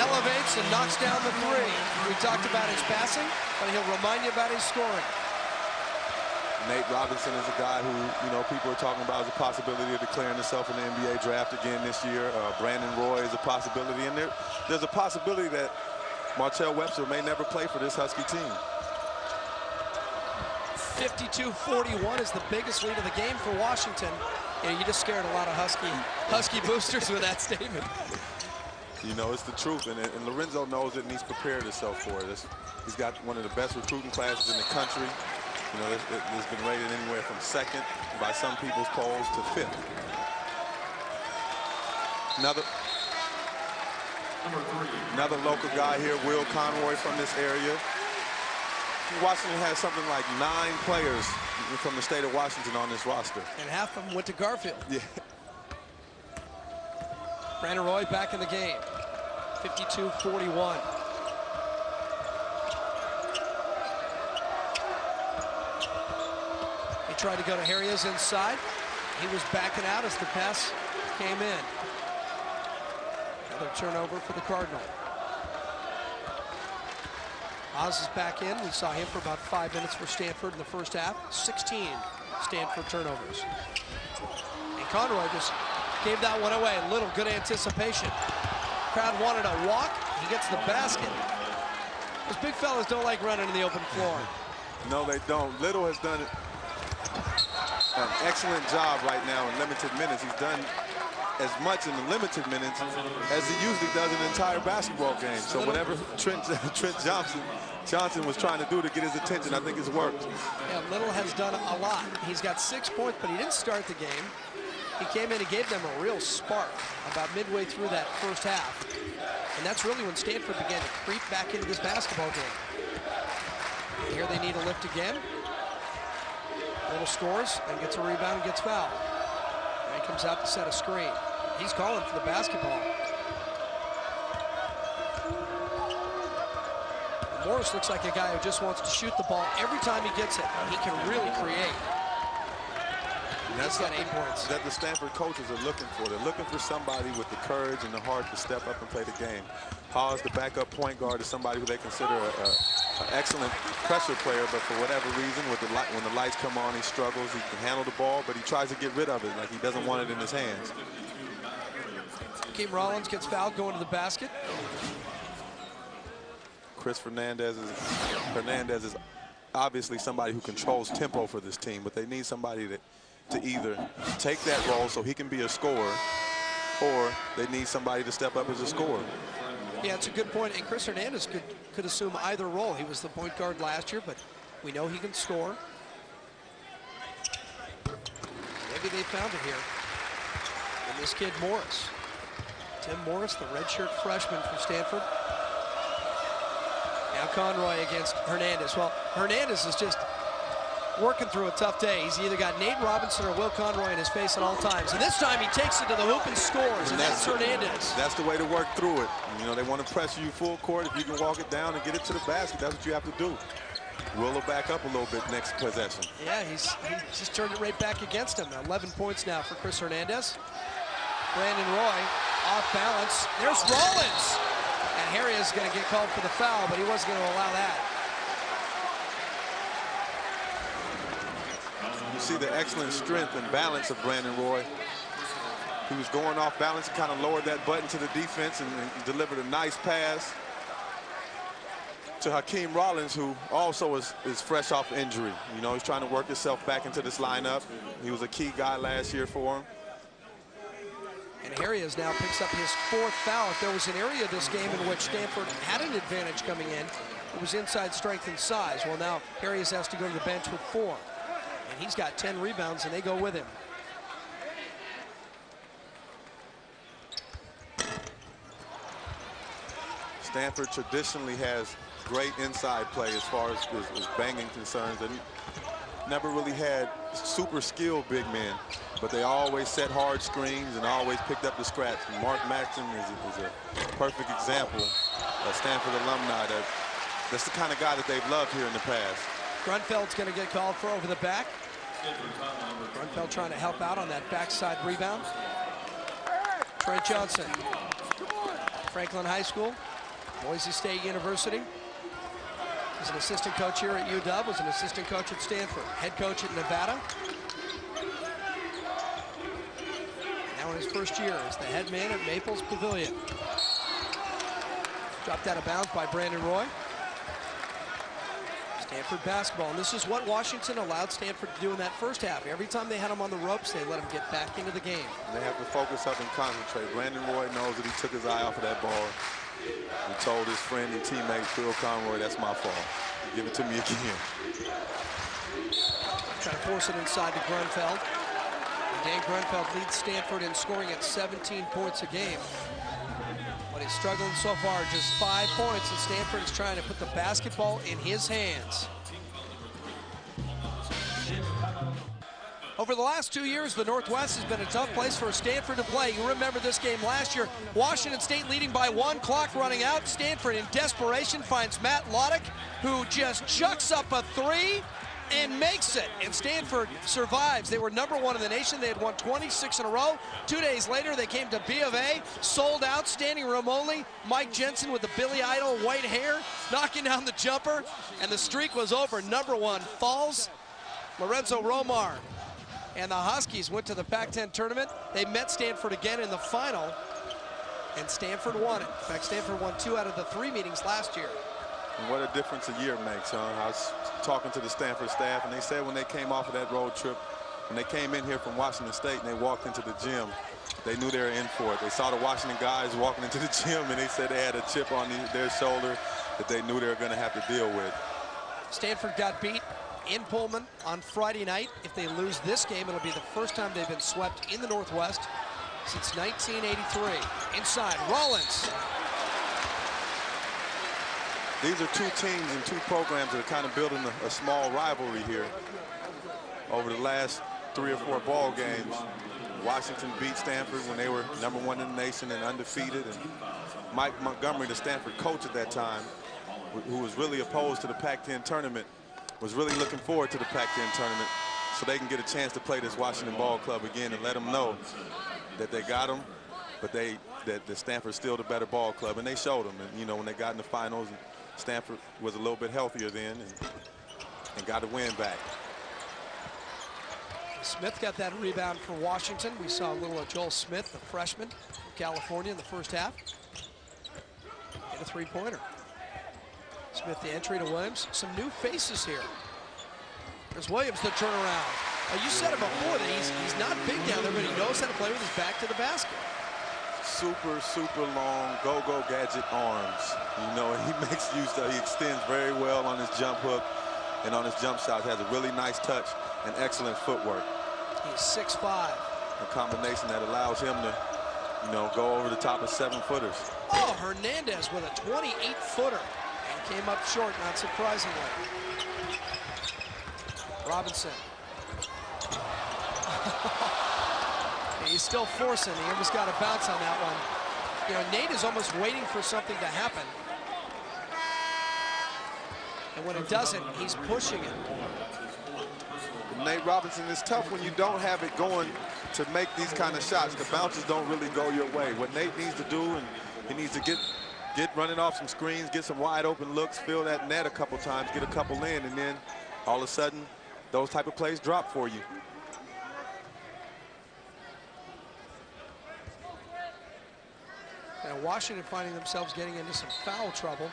elevates and knocks down the 3. We talked about his passing, but he'll remind you about his scoring. Nate Robinson is a guy who, people are talking about as a possibility of declaring himself in the NBA draft again this year. Brandon Roy is a possibility, and there's a possibility that Martell Webster may never play for this Husky team. 52-41 is the biggest lead of the game for Washington. You just scared a lot of Husky boosters with that statement. It's the truth, and Lorenzo knows it, and he's prepared himself for it. He's got one of the best recruiting classes in the country. It's been rated anywhere from 2nd by some people's polls to 5th. Another local guy here, Will Conroy from this area. Washington has something like 9 players from the state of Washington on this roster. And half of them went to Garfield. Yeah. Brandon Roy back in the game. 52-41. He tried to go to Harrias inside. He was backing out as the pass came in. Another turnover for the Cardinal. Oz is back in. We saw him for about 5 minutes for Stanford in the first half. 16 Stanford turnovers. And Conroy just gave that one away. A little good anticipation. Crowd wanted a walk. He gets the basket. Those big fellas don't like running in the open floor. No, they don't. Little has done an excellent job right now in limited minutes. He's done as much in the limited minutes as he usually does in an entire basketball game. So whatever Trent Johnson was trying to do to get his attention, I think it's worked. Yeah, Little has done a lot. He's got 6 points, but he didn't start the game. He came in and gave them a real spark about midway through that first half. And that's really when Stanford began to creep back into this basketball game. Here they need a lift again. Little scores and gets a rebound and gets fouled. And he comes out to set a screen. He's calling for the basketball. Morris looks like a guy who just wants to shoot the ball every time he gets it. He can really create. And that's got 8 points. That the Stanford coaches are looking for. They're looking for somebody with the courage and the heart to step up and play the game. Haas, the backup point guard, is somebody who they consider an excellent pressure player, but for whatever reason, when the lights come on, he struggles. He can handle the ball, but he tries to get rid of it, like he doesn't want it in his hands. Hakeem Rollins gets fouled going to the basket. Chris Hernandez is obviously somebody who controls tempo for this team, but they need somebody to either take that role so he can be a scorer, or they need somebody to step up as a scorer. Yeah, it's a good point. And Chris Hernandez could assume either role. He was the point guard last year, but we know he can score. Maybe they found it here. And this kid Morris. Tim Morris, the redshirt freshman from Stanford. Now Conroy against Hernandez. Well, Hernandez is just working through a tough day. He's either got Nate Robinson or Will Conroy in his face at all times. And this time he takes it to the hoop and scores, and that's Hernandez. That's the way to work through it. You know, they want to press you full court. If you can walk it down and get it to the basket, that's what you have to do. Will will back up a little bit next possession. Yeah, he just turned it right back against him. 11 points now for Chris Hernandez. Brandon Roy off balance. There's Rollins. And Harry is going to get called for the foul, but he wasn't going to allow that. You see the excellent strength and balance of Brandon Roy. He was going off balance and kind of lowered that button to the defense and delivered a nice pass to Hakeem Rollins, who also is fresh off injury. You know, he's trying to work himself back into this lineup. He was a key guy last year for him. And Harrias now picks up his 4th foul. If there was an area of this game in which Stanford had an advantage coming in, it was inside strength and size. Well, now Harrias has to go to the bench with 4. And he's got 10 rebounds, and they go with him. Stanford traditionally has great inside play as far as banging concerns. They never really had super skilled big men, but they always set hard screens and always picked up the scraps. And Mark Maxson is a perfect example of Stanford alumni. That's the kind of guy that they've loved here in the past. Grunfeld's going to get called for over the back. Grunfeld trying to help out on that backside rebound. Trey Johnson, Franklin High School, Boise State University. He's an assistant coach here at UW, was an assistant coach at Stanford, head coach at Nevada. Now in his first year as the head man at Maples Pavilion. Dropped out of bounds by Brandon Roy. Stanford basketball, and this is what Washington allowed Stanford to do in that first half. Every time they had him on the ropes, they let him get back into the game. And they have to focus up and concentrate. Brandon Roy knows that he took his eye off of that ball. He told his friend and teammate, Will Conroy, that's my fault. Give it to me again. Trying to force it inside to Grunfeld. And Dan Grunfeld leads Stanford in scoring at 17 points a game. But he's struggling so far, just 5 points, and Stanford is trying to put the basketball in his hands. Over the last 2 years, the Northwest has been a tough place for Stanford to play. You remember this game last year. Washington State leading by 1, clock running out. Stanford in desperation finds Matt Loddick, who just chucks up a 3 and makes it. And Stanford survives. They were #1 in the nation. They had won 26 in a row. 2 days later, they came to B of A, sold out, standing room only. Mike Jensen with the Billy Idol white hair, knocking down the jumper, and the streak was over. #1 falls. Lorenzo Romar and the Huskies went to the Pac-10 tournament. They met Stanford again in the final, and Stanford won it. In fact, Stanford won 2 out of the 3 meetings last year. And what a difference a year makes, huh? I was talking to the Stanford staff, and they said when they came off of that road trip, when they came in here from Washington State and they walked into the gym, they knew they were in for it. They saw the Washington guys walking into the gym, and they said they had a chip on their shoulder that they knew they were going to have to deal with. Stanford got beat in Pullman on Friday night. If they lose this game, it'll be the first time they've been swept in the Northwest since 1983. Inside, Rollins. these are two teams and two programs that are kind of building a small rivalry here. Over the last 3 or 4 ball games, Washington beat Stanford when they were #1 in the nation and undefeated. And Mike Montgomery, the Stanford coach at that time, who was really opposed to the Pac-10 tournament, was really looking forward to the Pac-10 tournament so they can get a chance to play this Washington ball club again and let them know that they got them, but that Stanford's still the better ball club, and they showed them. And you know, when they got in the finals, Stanford was a little bit healthier then and got a win back. Smith got that rebound for Washington. We saw a little of Joel Smith, the freshman from California, in the first half. Hit a three-pointer. Smith the entry to Williams. Some new faces here. There's Williams the turnaround. You said it before that he's not big down there, but he knows how to play with his back to the basket. Super, super long go-go gadget arms. You know, he makes use of, he extends very well on his jump hook and on his jump shot. Has a really nice touch and excellent footwork. He's 6'5". A combination that allows him to, you know, go over the top of 7-footers. Oh, Hernandez with a 28-footer. And came up short, not surprisingly. Robinson. He's still forcing. He almost got a bounce on that one. You know, Nate is almost waiting for something to happen. And when it doesn't, he's pushing it. Nate Robinson, is tough when you don't have it going to make these kind of shots. The bounces don't really go your way. What Nate needs to do, and he needs to get running off some screens, get some wide open looks, fill that net a couple times, get a couple in, and then all of a sudden, those type of plays drop for you. And Washington finding themselves getting into some foul trouble.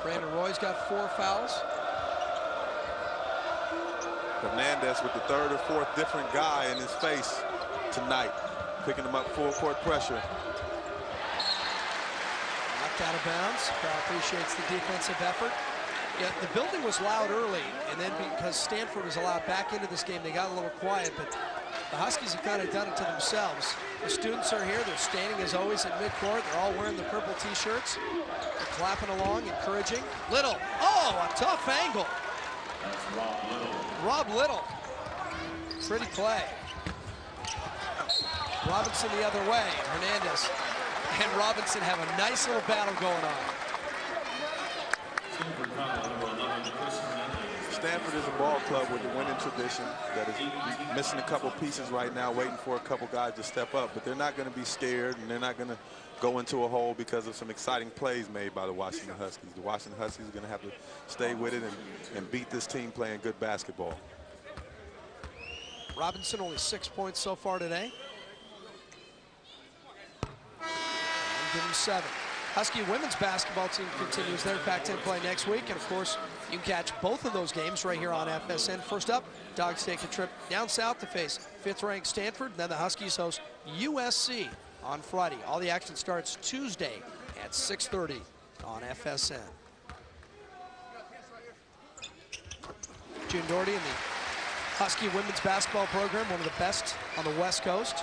Brandon Roy's got 4 fouls. Hernandez with the 3rd or 4th different guy in his face tonight, picking him up full court pressure. Knocked out of bounds. Crowd appreciates the defensive effort. Yeah, the building was loud early, and then because Stanford was allowed back into this game, they got a little quiet, but the Huskies have kind of done it to themselves. The students are here. They're standing, as always, at midcourt. They're all wearing the purple T-shirts. They're clapping along, encouraging. Little. Oh, a tough angle. Rob Little. Pretty play. Robinson the other way. Hernandez and Robinson have a nice little battle going on. Stanford is a ball club with a winning tradition that is missing a couple pieces right now, waiting for a couple guys to step up, but they're not going to be scared, and they're not going to go into a hole because of some exciting plays made by the Washington Huskies. The Washington Huskies are going to have to stay with it and beat this team playing good basketball. Robinson only 6 points so far today. And give him 7. Husky women's basketball team continues their Pac-10 play next week. And of course, you can catch both of those games right here on FSN. First up, Dogs take a trip down south to face 5th-ranked Stanford. Then the Huskies host USC on Friday. All the action starts Tuesday at 6:30 on FSN. June Doherty in the Husky women's basketball program, one of the best on the West Coast.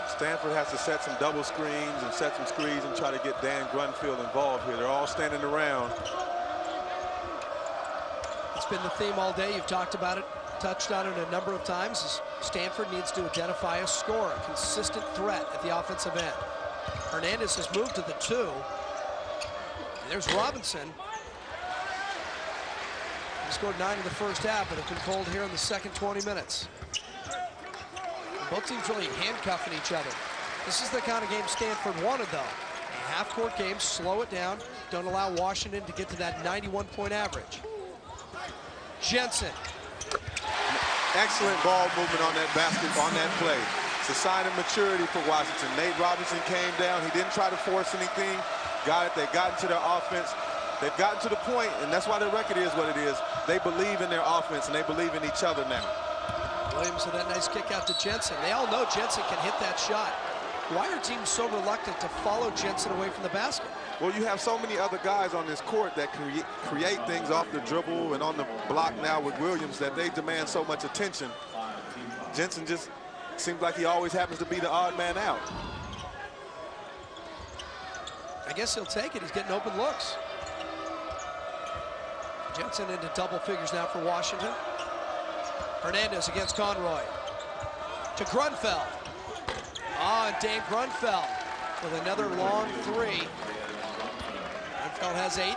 Stanford has to set some double screens and set some screens and try to get Dan Grunfield involved here. They're all standing around. It's been the theme all day. You've talked about it, touched on it a number of times. As Stanford needs to identify a scorer, a consistent threat at the offensive end. Hernandez has moved to the 2. And there's Robinson. He scored 9 in the first half, but have been cold here in the second 20 minutes. Both teams really handcuffing each other. This is the kind of game Stanford wanted, though. A half-court game, slow it down. Don't allow Washington to get to that 91-point average. Jensen. Excellent ball movement on that basket, on that play. It's a sign of maturity for Washington. Nate Robinson came down. He didn't try to force anything. Got it. They got into their offense. They've gotten to the point, and that's why their record is what it is. They believe in their offense, and they believe in each other now. Williams with that nice kick out to Jensen. They all know Jensen can hit that shot. Why are teams so reluctant to follow Jensen away from the basket? Well, you have so many other guys on this court that create things off the dribble and on the block now with Williams that they demand so much attention. Jensen just seems like he always happens to be the odd man out. I guess he'll take it. He's getting open looks. Jensen into double figures now for Washington. Hernandez against Conroy. To Grunfeld. And Dave Grunfeld with another long three. Grunfeld has 8.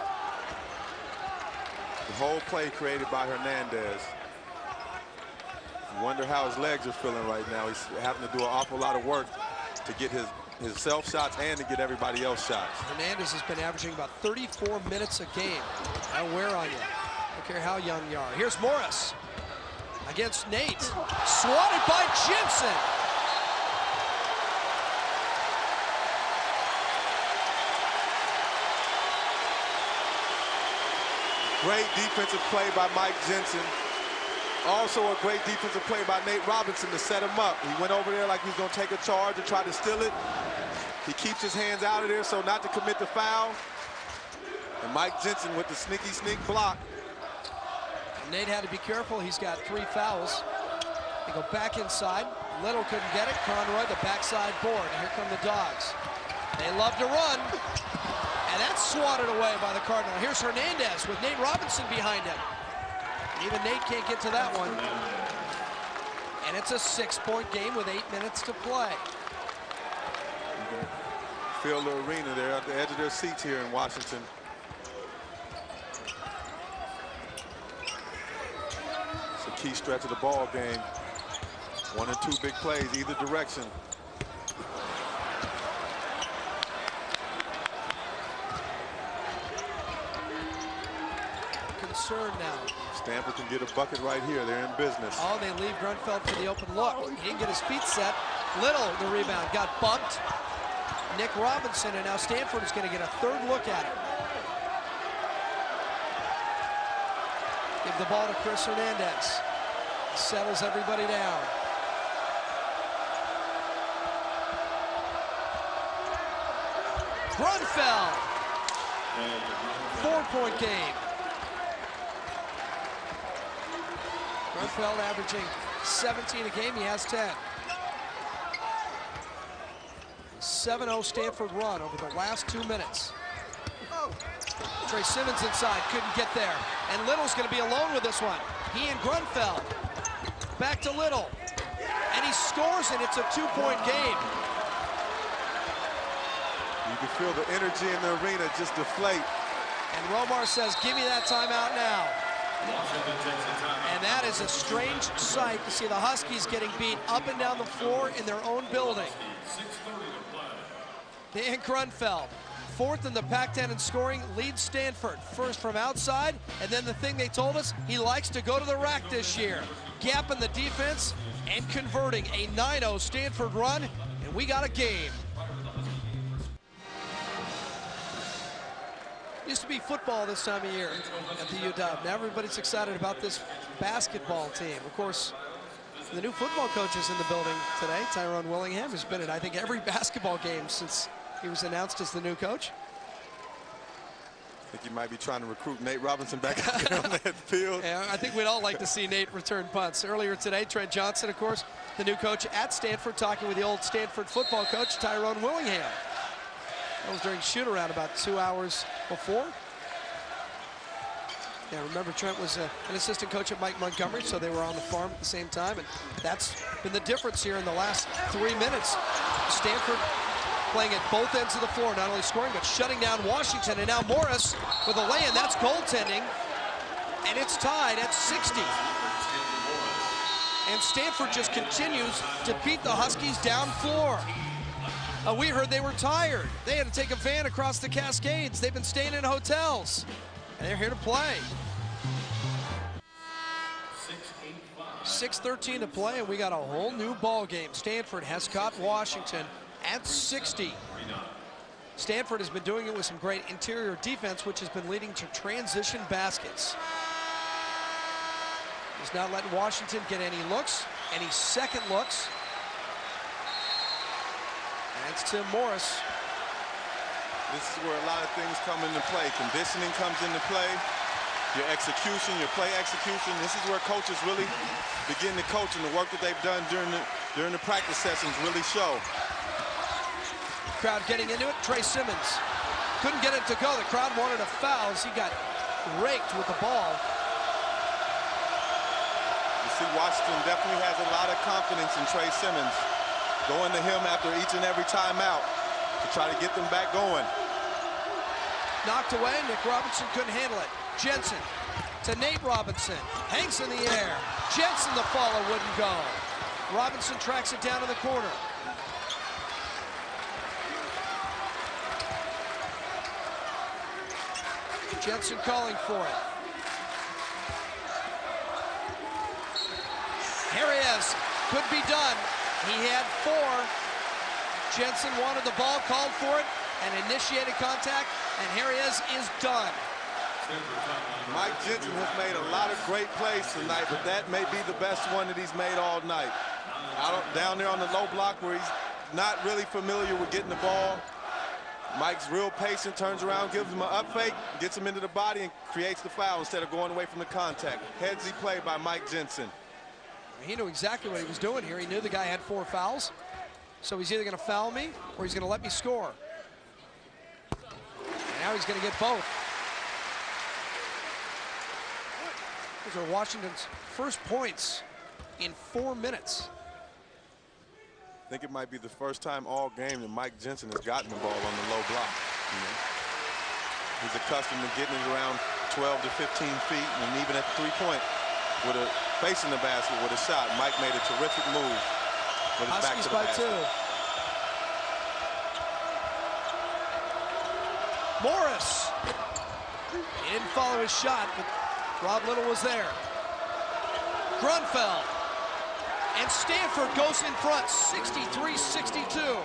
The whole play created by Hernandez. You wonder how his legs are feeling right now. He's having to do an awful lot of work to get his self shots and to get everybody else shots. Hernandez has been averaging about 34 minutes a game. That'll wear on you. I don't care how young you are. Here's Morris against Nate. Swatted by Jensen. Great defensive play by Mike Jensen. Also a great defensive play by Nate Robinson to set him up. He went over there like he was going to take a charge and try to steal it. He keeps his hands out of there so not to commit the foul. And Mike Jensen with the sneak block. Nate had to be careful. He's got 3 fouls. They go back inside. Little couldn't get it. Conroy, the backside board. And here come the Dogs. They love to run. And that's swatted away by the Cardinal. Here's Hernandez with Nate Robinson behind him. Even Nate can't get to that one. And it's a 6-point game with 8 minutes to play. Feel the arena. They're at the edge of their seats here in Washington. It's a key stretch of the ball game. 1 or 2 big plays either direction. Concern now. Stanford can get a bucket right here. They're in business. Oh, they leave Grunfeld for the open look. He didn't get his feet set. Little, the rebound, got bumped. Nick Robinson, and now Stanford is going to get a 3rd look at it. Give the ball to Chris Hernandez. Settles everybody down. Grunfeld. 4-point game. Grunfeld averaging 17 a game. He has 10. 7-0 Stanford run over the last 2 minutes. Trey Simmons inside, couldn't get there. And Little's going to be alone with this one. He and Grunfeld. Back to Little. And he scores, and it's a 2-point game. You can feel the energy in the arena just deflate. And Romar says, give me that timeout now. And that is a strange sight to see the Huskies getting beat up and down the floor in their own building. Dan Grunfeld, 4th in the Pac-10 in scoring, leads Stanford. First from outside, and then the thing they told us, he likes to go to the rack this year. Gap in the defense and converting a 9-0 Stanford run, and we got a game. Used to be football this time of year at the UW. Now everybody's excited about this basketball team. Of course, the new football coach is in the building today. Tyrone Willingham has been in, I think, every basketball game since he was announced as the new coach. I think you might be trying to recruit Nate Robinson back out there on that field. Yeah, I think we'd all like to see Nate return punts. Earlier today, Trent Johnson, of course, the new coach at Stanford, talking with the old Stanford football coach, Tyrone Willingham. That was during shoot-around about 2 hours before. Yeah, remember Trent was an assistant coach at Mike Montgomery, so they were on the farm at the same time, and that's been the difference here in the last 3 minutes. Stanford playing at both ends of the floor, not only scoring, but shutting down Washington, and now Morris with a lay-in. That's goaltending, and it's tied at 60. And Stanford just continues to beat the Huskies down floor. We heard they were tired. They had to take a van across the Cascades. They've been staying in hotels, and they're here to play. 6:13 to play, and we got a whole new ball game. Stanford has caught Washington at 60. Stanford has been doing it with some great interior defense, which has been leading to transition baskets. He's not letting Washington get any looks, any second looks. That's Tim Morris. This is where a lot of things come into play. Conditioning comes into play. Your execution, your play execution. This is where coaches really begin to coach, and the work that they've done during the practice sessions really show. Crowd getting into it. Trey Simmons couldn't get it to go. The crowd wanted a foul as he got raked with the ball. You see, Washington definitely has a lot of confidence in Trey Simmons, going to him after each and every timeout to try to get them back going. Knocked away. Nick Robinson couldn't handle it. Jensen to Nate Robinson. Hangs in the air. Jensen, the follow, wouldn't go. Robinson tracks it down to the corner. Jensen calling for it. Here he is. Could be done. He had 4. Jensen wanted the ball, called for it, and initiated contact. And here he is done. Mike Jensen has made a lot of great plays tonight, but that may be the best one that he's made all night. Down there on the low block where he's not really familiar with getting the ball. Mike's real patient, turns around, gives him an up fake, gets him into the body, and creates the foul instead of going away from the contact. Headsy play by Mike Jensen. He knew exactly what he was doing here. He knew the guy had 4 fouls. So he's either going to foul me or he's going to let me score. And now he's going to get both. Those are Washington's first points in 4 minutes. I think it might be the first time all game that Mike Jensen has gotten the ball on the low block. He's accustomed to getting it around 12 to 15 feet, and even at the 3-point, with a facing the basket with a shot. Mike made a terrific move. But it's back to the by basket. 2. Morris. He didn't follow his shot, but Rob Little was there. Grunfeld. And Stanford goes in front, 63-62.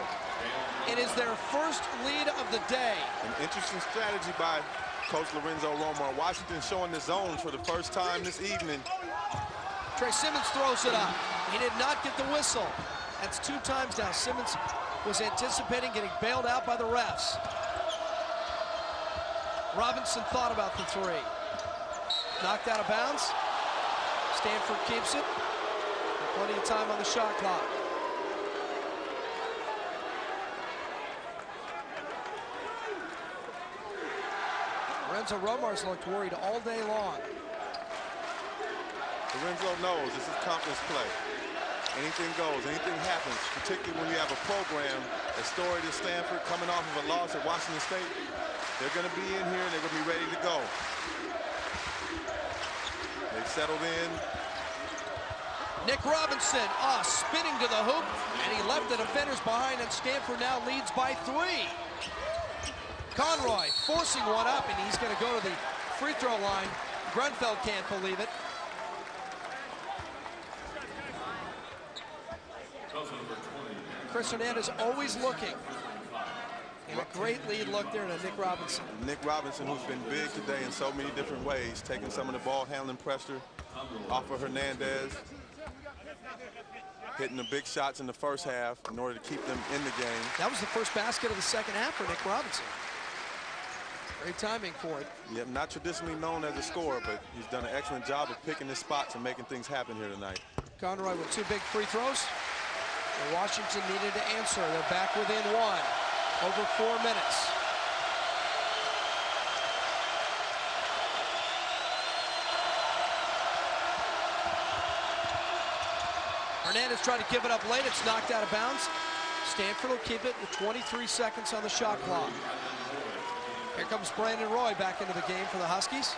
It is their first lead of the day. An interesting strategy by Coach Lorenzo Romar. Washington showing the zones for the first time this evening. Trey Simmons throws it up. He did not get the whistle. That's 2 times now. Simmons was anticipating getting bailed out by the refs. Robinson thought about the 3. Knocked out of bounds. Stanford keeps it. Plenty of time on the shot clock. Lorenzo Romar's looked worried all day long. Lorenzo knows this is conference play. Anything goes, anything happens, particularly when you have a program as storied as Stanford coming off of a loss at Washington State. They're going to be in here and they're going to be ready to go. They've settled in. Nick Robinson, spinning to the hoop, and he left the defenders behind, and Stanford now leads by 3. Conroy forcing one up, and he's going to go to the free throw line. Grunfeld can't believe it. Chris Hernandez always looking. And a great lead look there to Nick Robinson. Nick Robinson, who's been big today in so many different ways, taking some of the ball handling pressure off of Hernandez. Hitting the big shots in the first half in order to keep them in the game. That was the first basket of the second half for Nick Robinson. Great timing for it. Yeah, not traditionally known as a scorer, but he's done an excellent job of picking his spots and making things happen here tonight. Conroy with 2 big free throws. And Washington needed to answer. They're back within 1. Over 4 minutes. Hernandez tried to give it up late. It's knocked out of bounds. Stanford will keep it with 23 seconds on the shot clock. Here comes Brandon Roy back into the game for the Huskies.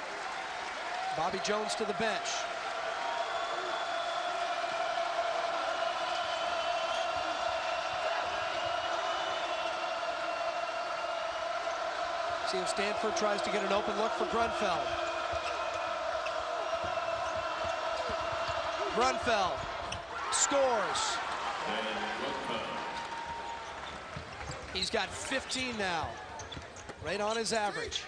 Bobby Jones to the bench. See if Stanford tries to get an open look for Grunfeld. Grunfeld scores. He's got 15 now, right on his average.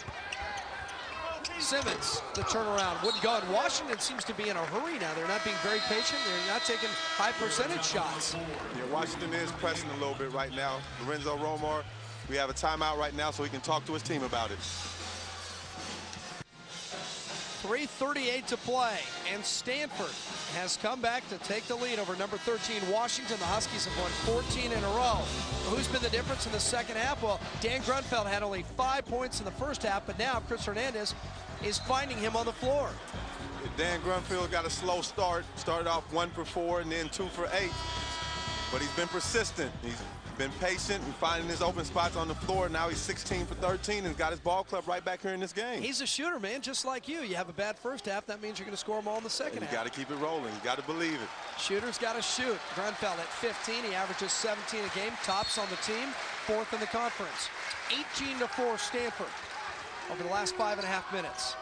Simmons, the turnaround wouldn't go. And Washington seems to be in a hurry now. They're not being very patient. They're not taking high percentage shots. Yeah, Washington is pressing a little bit right now. Lorenzo Romar, we have a timeout right now so he can talk to his team about it. 3:38 to play, and Stanford has come back to take the lead over number 13 Washington. The Huskies have won 14 in a row. Who's been the difference in the second half? Well, Dan Grunfeld had only 5 points in the first half, but now Chris Hernandez is finding him on the floor. Dan Grunfeld got a slow start. Started off 1 for 4 and then 2 for 8. But he's been persistent. He's been patient and finding his open spots on the floor. Now he's 16 for 13 and got his ball club right back here in this game. He's a shooter, man, just like you. You have a bad first half, that means you're going to score them all in the second half. You got to keep it rolling. You got to believe it. Shooters got to shoot. Grunfeld at 15. He averages 17 a game. Tops on the team. 4th in the conference. 18-4 Stanford over the last 5.5 minutes.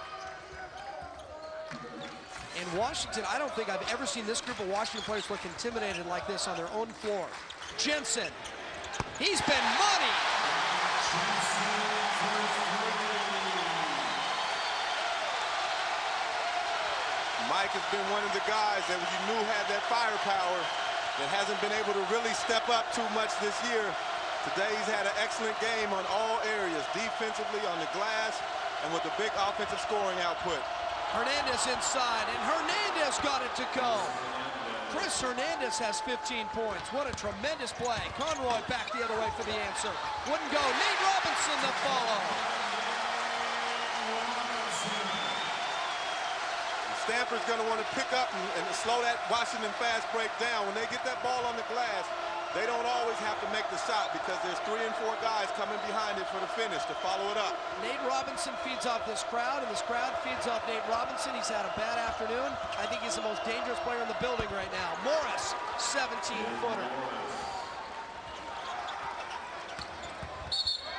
In Washington, I don't think I've ever seen this group of Washington players look intimidated like this on their own floor. Jensen. He's been money. Mike has been one of the guys that you knew had that firepower that hasn't been able to really step up too much this year. Today he's had an excellent game on all areas, defensively, on the glass, and with a big offensive scoring output. Hernandez inside, and Hernandez got it to go. Chris Hernandez has 15 points. What a tremendous play. Conroy back the other way for the answer. Wouldn't go. Nate Robinson the follow. Stanford's going to want to pick up and slow that Washington fast break down. When they get that ball on the glass, they don't always have to make the shot because there's 3 and 4 guys coming behind it for the finish to follow it up. Nate Robinson feeds off this crowd, and this crowd feeds off Nate Robinson. He's had a bad afternoon. I think he's the most dangerous player in the building right now. Morris, 17-footer.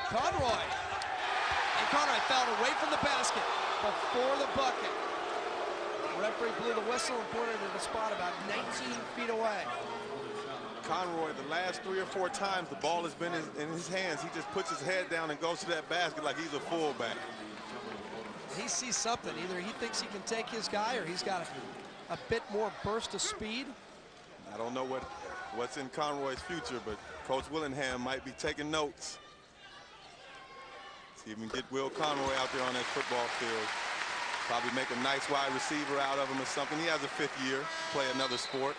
Conroy. And Conroy fouled away from the basket before the bucket. The referee blew the whistle and pointed at the spot about 19 feet away. Conroy, the last 3 or 4 times the ball has been in his hands, he just puts his head down and goes to that basket like he's a fullback. He sees something. Either he thinks he can take his guy or he's got a bit more burst of speed. I don't know what's in Conroy's future, but Coach Willingham might be taking notes. See if we can get Will Conroy out there on that football field. Probably make a nice wide receiver out of him or something. He has a 5th year, play another sport.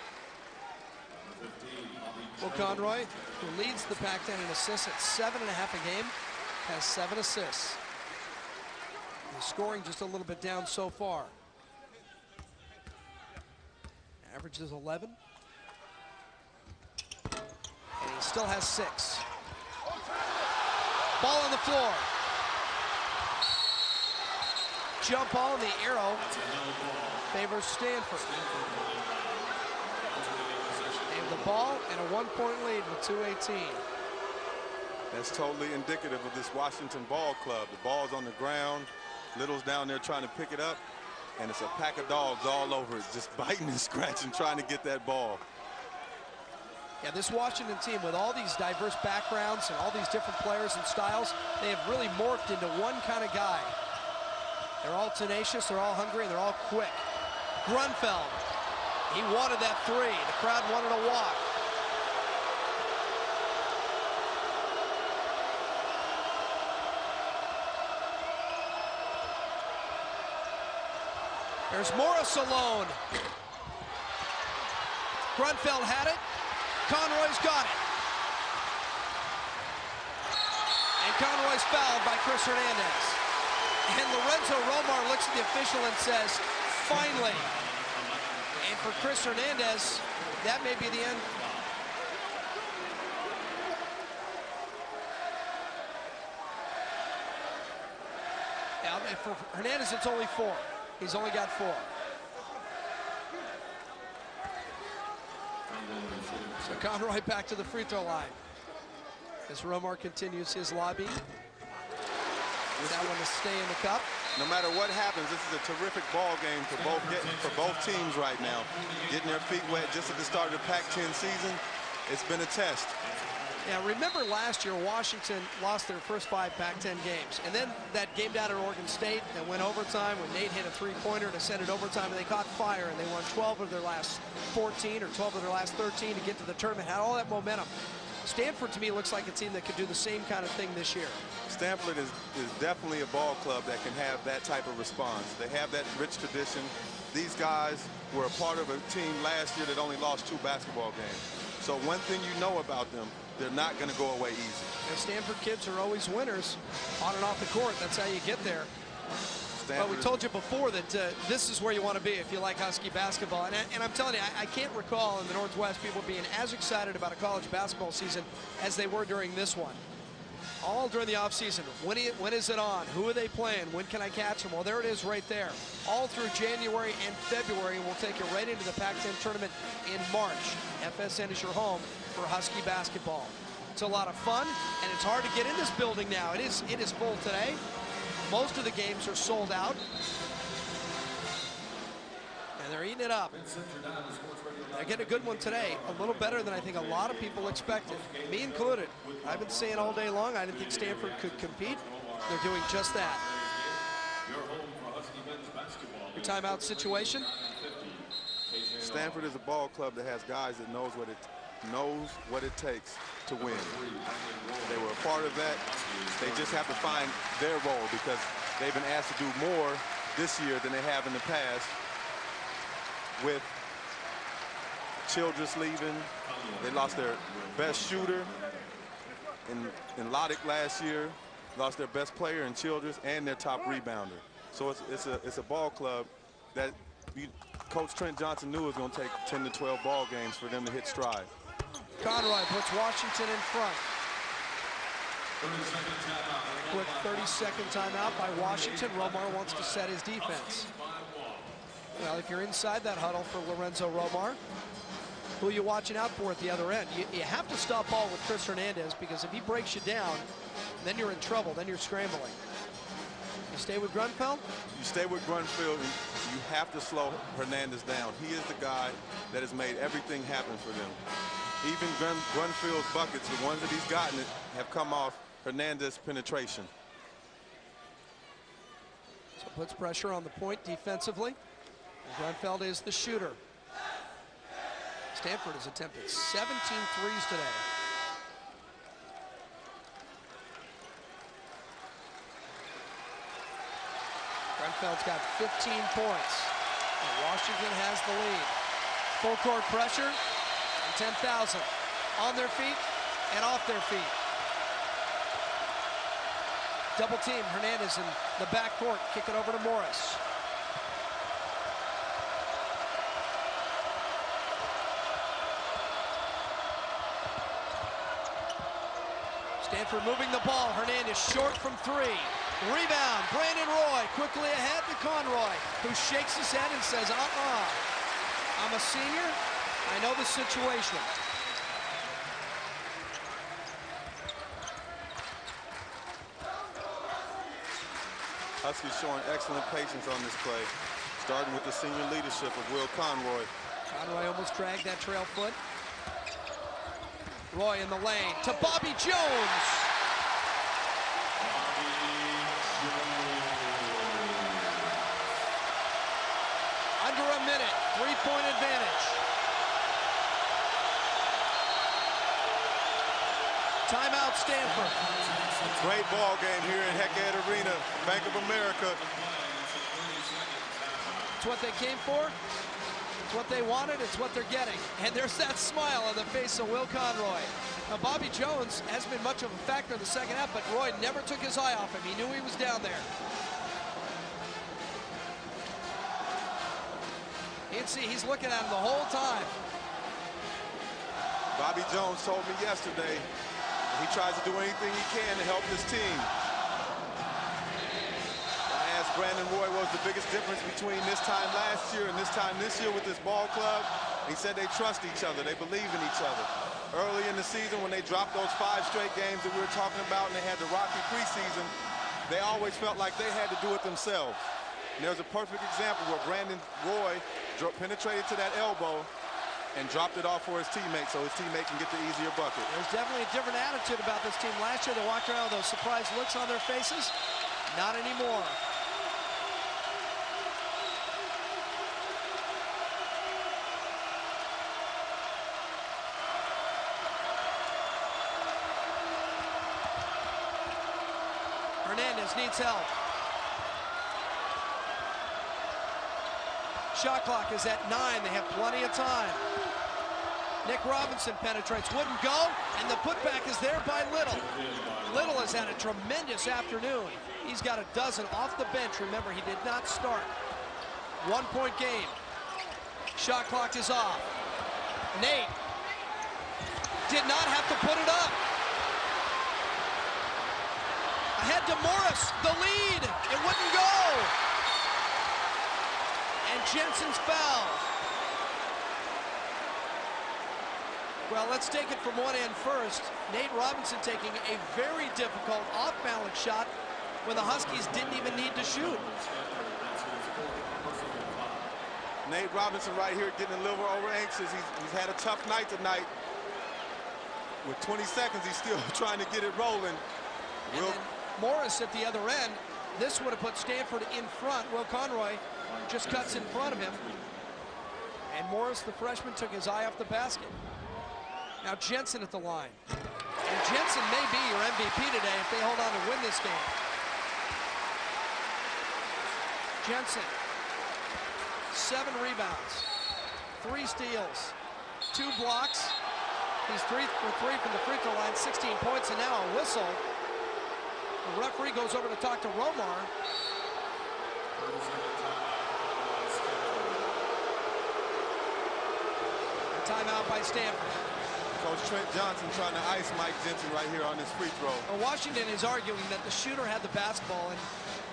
Will Conroy, who leads the Pac-10 in assists at 7.5 a game, has 7 assists. He's scoring just a little bit down so far. Averages 11. And he still has 6. Ball on the floor. Jump ball, and the arrow favors Stanford. The ball and a 1-point lead with 2:18. That's totally indicative of this Washington ball club. The ball's on the ground. Little's down there trying to pick it up, and it's a pack of dogs all over it, just biting and scratching, trying to get that ball. Yeah, this Washington team, with all these diverse backgrounds and all these different players and styles, they have really morphed into one kind of guy. They're all tenacious, they're all hungry, and they're all quick. Grunfeld. He wanted that 3. The crowd wanted a walk. There's Morris alone. Grunfeld had it. Conroy's got it. And Conroy's fouled by Chris Hernandez. And Lorenzo Romar looks at the official and says, finally. And for Chris Hernandez, that may be the end. Now, for Hernandez, it's only 4. He's only got 4. So Conroy back to the free throw line as Romar continues his lobby. That one to stay in the cup. No matter what happens, this is a terrific ball game for both teams right now. Getting their feet wet just at the start of the Pac-10 season, it's been a test. Yeah, remember last year, Washington lost their first 5 Pac-10 games. And then that game down at Oregon State that went overtime when Nate hit a three-pointer to send it overtime, and they caught fire, and they won 12 of their last 14 or 12 of their last 13 to get to the tournament, had all that momentum. Stanford, to me, looks like a team that could do the same kind of thing this year. Stanford is definitely a ball club that can have that type of response. They have that rich tradition. These guys were a part of a team last year that only lost 2 basketball games. So one thing you know about them, they're not going to go away easy. And Stanford kids are always winners on and off the court. That's how you get there. But we told you before that this is where you want to be if you like Husky basketball. And I'm telling you, I can't recall in the Northwest people being as excited about a college basketball season as they were during this one. All during the offseason. When is it on? Who are they playing? When can I catch them? Well, there it is right there. All through January and February. We'll take you right into the Pac-10 tournament in March. FSN is your home for Husky basketball. It's a lot of fun, and it's hard to get in this building now. It is full today. Most of the games are sold out. And they're eating it up. They're getting a good one today. A little better than I think a lot of people expected, me included. I've been saying all day long I didn't think Stanford could compete. They're doing just that. Your timeout situation. Stanford is a ball club that has guys that knows what it takes to win. They were a part of that. They just have to find their role because they've been asked to do more this year than they have in the past. With Childress leaving, they lost their best shooter in Lodick last year, lost their best player in Childress and their top rebounder. So it's a ball club that Coach Trent Johnson knew it was going to take 10 to 12 ball games for them to hit stride. Conroy puts Washington in front. Quick 30-second timeout by Washington. Romar wants to set his defense. Well, if you're inside that huddle for Lorenzo Romar, who are you watching out for at the other end? You have to stop ball with Chris Hernandez because if he breaks you down, then you're in trouble. Then you're scrambling. You stay with Grunfeld? You stay with Grunfeld, and you have to slow Hernandez down. He is the guy that has made everything happen for them. Even Grunfeld's buckets, the ones that he's gotten, have come off Hernandez penetration. So puts pressure on the point defensively. And Grunfeld is the shooter. Stanford has attempted 17 threes today. Grunfeld's got 15 points. And Washington has the lead. Full court pressure. And 10,000 on their feet and off their feet. Double team. Hernandez in the backcourt. Kick it over to Morris. Stanford moving the ball. Hernandez short from 3. Rebound. Brandon Roy quickly ahead to Conroy, who shakes his head and says, I'm a senior. I know the situation. Huskies showing excellent patience on this play, starting with the senior leadership of Will Conroy. Conroy almost dragged that trail foot. Roy in the lane to Bobby Jones. Under a minute, 3-point advantage. Timeout Stanford. Great ball game here in Heckhead Arena, Bank of America. It's what they came for. It's what they wanted. It's what they're getting. And there's that smile on the face of Will Conroy. Now, Bobby Jones hasn't been much of a factor in the second half, but Roy never took his eye off him. He knew he was down there. You can see he's looking at him the whole time. Bobby Jones told me yesterday he tries to do anything he can to help his team. I asked Brandon Roy what was the biggest difference between this time last year and this time this year with this ball club. He said they trust each other. They believe in each other. Early in the season, when they dropped those 5 straight games that we were talking about and they had the rocky preseason, they always felt like they had to do it themselves. And there's a perfect example where Brandon Roy penetrated to that elbow, and dropped it off for his teammate so his teammate can get the easier bucket. There's definitely a different attitude about this team. Last year they walked around with those surprised looks on their faces. Not anymore. Hernandez needs help. Shot clock is at 9. They have plenty of time. Nick Robinson penetrates, wouldn't go, and the putback is there by Little. Little has had a tremendous afternoon. He's got a dozen off the bench. Remember, he did not start. 1-point game. Shot clock is off. Nate did not have to put it up. Ahead to Morris, the lead. It wouldn't go. And Jensen's foul. Well, let's take it from one end first. Nate Robinson taking a very difficult off-balance shot when the Huskies didn't even need to shoot. Nate Robinson right here getting a little over anxious. He's had a tough night tonight. With 20 seconds, he's still trying to get it rolling. And then Morris at the other end. This would have put Stanford in front. Will Conroy just cuts in front of him. And Morris, the freshman, took his eye off the basket. Now Jensen at the line. And Jensen may be your MVP today if they hold on to win this game. Jensen, 7 rebounds, 3 steals, 2 blocks. He's 3 for 3 from the free throw line, 16 points, and now a whistle. The referee goes over to talk to Romar. A timeout by Stanford. Coach Trent Johnson trying to ice Mike Jensen right here on this free throw. Well, Washington is arguing that the shooter had the basketball,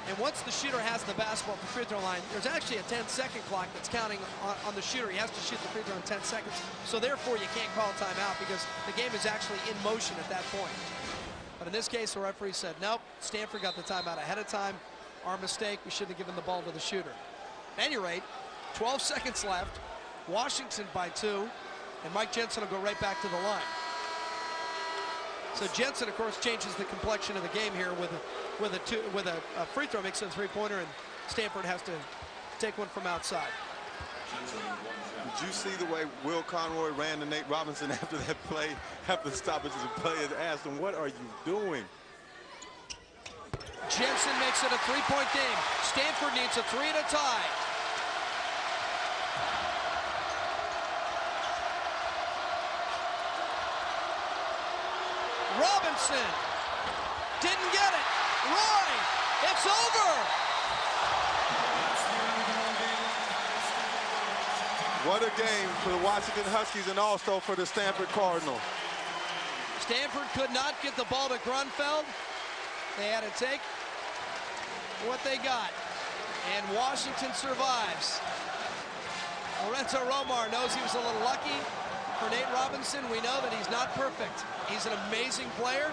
and once the shooter has the basketball at the free throw line, there's actually a 10-second clock that's counting on the shooter. He has to shoot the free throw in 10 seconds. So therefore, you can't call timeout because the game is actually in motion at that point. But in this case, the referee said, nope, Stanford got the timeout ahead of time. Our mistake, we shouldn't have given the ball to the shooter. At any rate, 12 seconds left. Washington by 2, and Mike Jensen will go right back to the line. So Jensen, of course, changes the complexion of the game here with a free throw, makes it a 3-pointer, and Stanford has to take one from outside. Did you see the way Will Conroy ran to Nate Robinson after that play, after the stoppage of the play, and asked him, what are you doing? Jensen makes it a 3-point game. Stanford needs a 3 to tie. Robinson didn't get it. Roy, it's over. What a game for the Washington Huskies and also for the Stanford Cardinals. Stanford could not get the ball to Grunfeld. They had to take what they got, and Washington survives. Lorenzo Romar knows he was a little lucky. For Nate Robinson, we know that he's not perfect. He's an amazing player,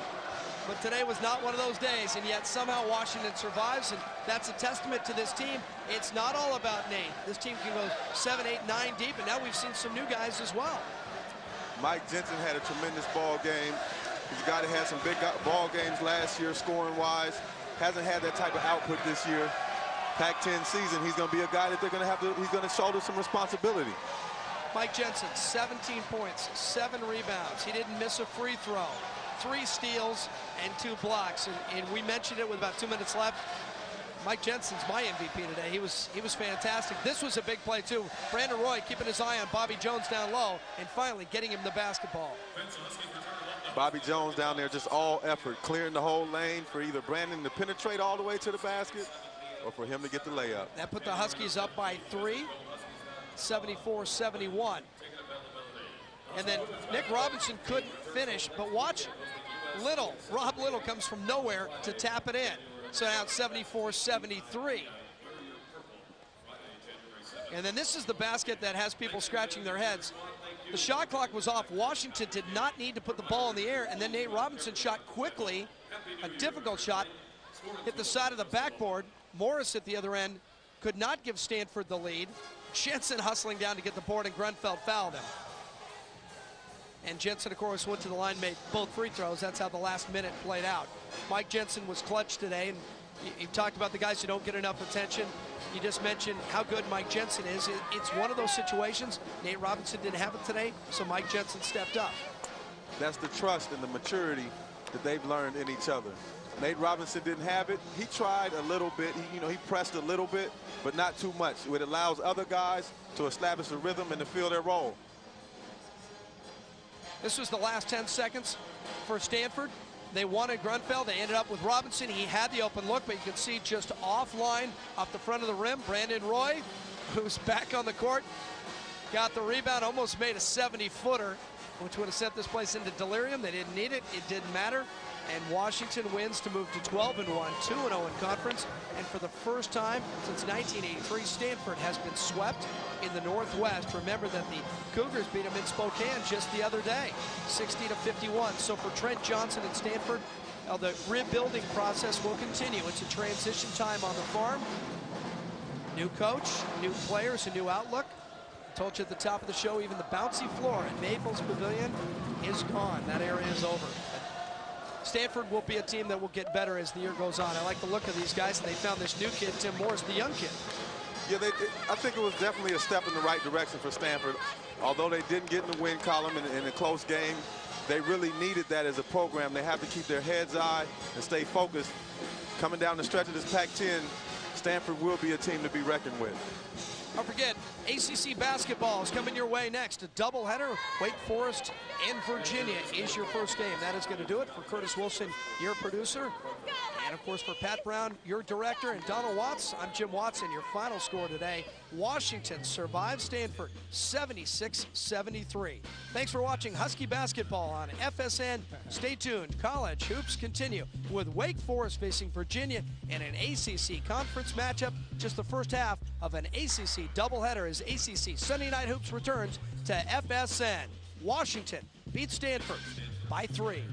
but today was not one of those days, and yet somehow Washington survives, and that's a testament to this team. It's not all about Nate. This team can go 7, 8, 9 deep, and now we've seen some new guys as well. Mike Jensen had a tremendous ball game. He's a guy that had some big ball games last year, scoring-wise. Hasn't had that type of output this year. Pac-10 season, he's going to be a guy that they're going to have to, he's going to shoulder some responsibility. Mike Jensen, 17 points, 7 rebounds. He didn't miss a free throw. 3 steals and 2 blocks. And we mentioned it with about 2 minutes left. Mike Jensen's my MVP today. He was fantastic. This was a big play too. Brandon Roy keeping his eye on Bobby Jones down low and finally getting him the basketball. Bobby Jones down there, just all effort, clearing the whole lane for either Brandon to penetrate all the way to the basket or for him to get the layup. That put the Huskies up by 3, 74-71. And then Nick Robinson couldn't finish, but watch Little. Rob Little comes from nowhere to tap it in. So now it's 74-73. And then this is the basket that has people scratching their heads. The shot clock was off. Washington did not need to put the ball in the air, and then Nate Robinson shot quickly, a difficult shot, hit the side of the backboard. Morris at the other end could not give Stanford the lead. Jensen hustling down to get the board, and Grunfeld fouled him. And Jensen, of course, went to the line, made both free throws. That's how the last minute played out. Mike Jensen was clutch today, and you talked about the guys who don't get enough attention. You just mentioned how good Mike Jensen is. It's one of those situations. Nate Robinson didn't have it today, so Mike Jensen stepped up. That's the trust and the maturity that they've learned in each other. Nate Robinson didn't have it. He tried a little bit. He pressed a little bit, but not too much. It allows other guys to establish a rhythm and to fill their role. This was the last 10 seconds for Stanford. They wanted Grunfeld. They ended up with Robinson. He had the open look, but you can see just offline off the front of the rim, Brandon Roy, who's back on the court, got the rebound, almost made a 70-footer, which would have sent this place into delirium. They didn't need it. It didn't matter. And Washington wins to move to 12-1, 2-0 in conference. And for the first time since 1983, Stanford has been swept in the Northwest. Remember that the Cougars beat them in Spokane just the other day, 60-51. So for Trent Johnson and Stanford, the rebuilding process will continue. It's a transition time on the farm. New coach, new players, a new outlook. I told you at the top of the show, even the bouncy floor at Naples Pavilion is gone. That area is over. Stanford will be a team that will get better as the year goes on. I like the look of these guys, and they found this new kid, Tim Morris, the young kid. Yeah, I think it was definitely a step in the right direction for Stanford. Although they didn't get in the win column in a close game, they really needed that as a program. They have to keep their heads high and stay focused. Coming down the stretch of this Pac-10, Stanford will be a team to be reckoned with. Don't forget, ACC basketball is coming your way next. A doubleheader, Wake Forest and Virginia is your first game. That is going to do it for Curtis Wilson, your producer. And, of course, for Pat Brown, your director, and Donald Watts, I'm Jim Watson. Your final score today, Washington survives Stanford 76-73. Thanks for watching Husky basketball on FSN. Stay tuned. College hoops continue with Wake Forest facing Virginia in an ACC conference matchup. Just the first half of an ACC doubleheader as ACC Sunday Night Hoops returns to FSN. Washington beats Stanford by 3.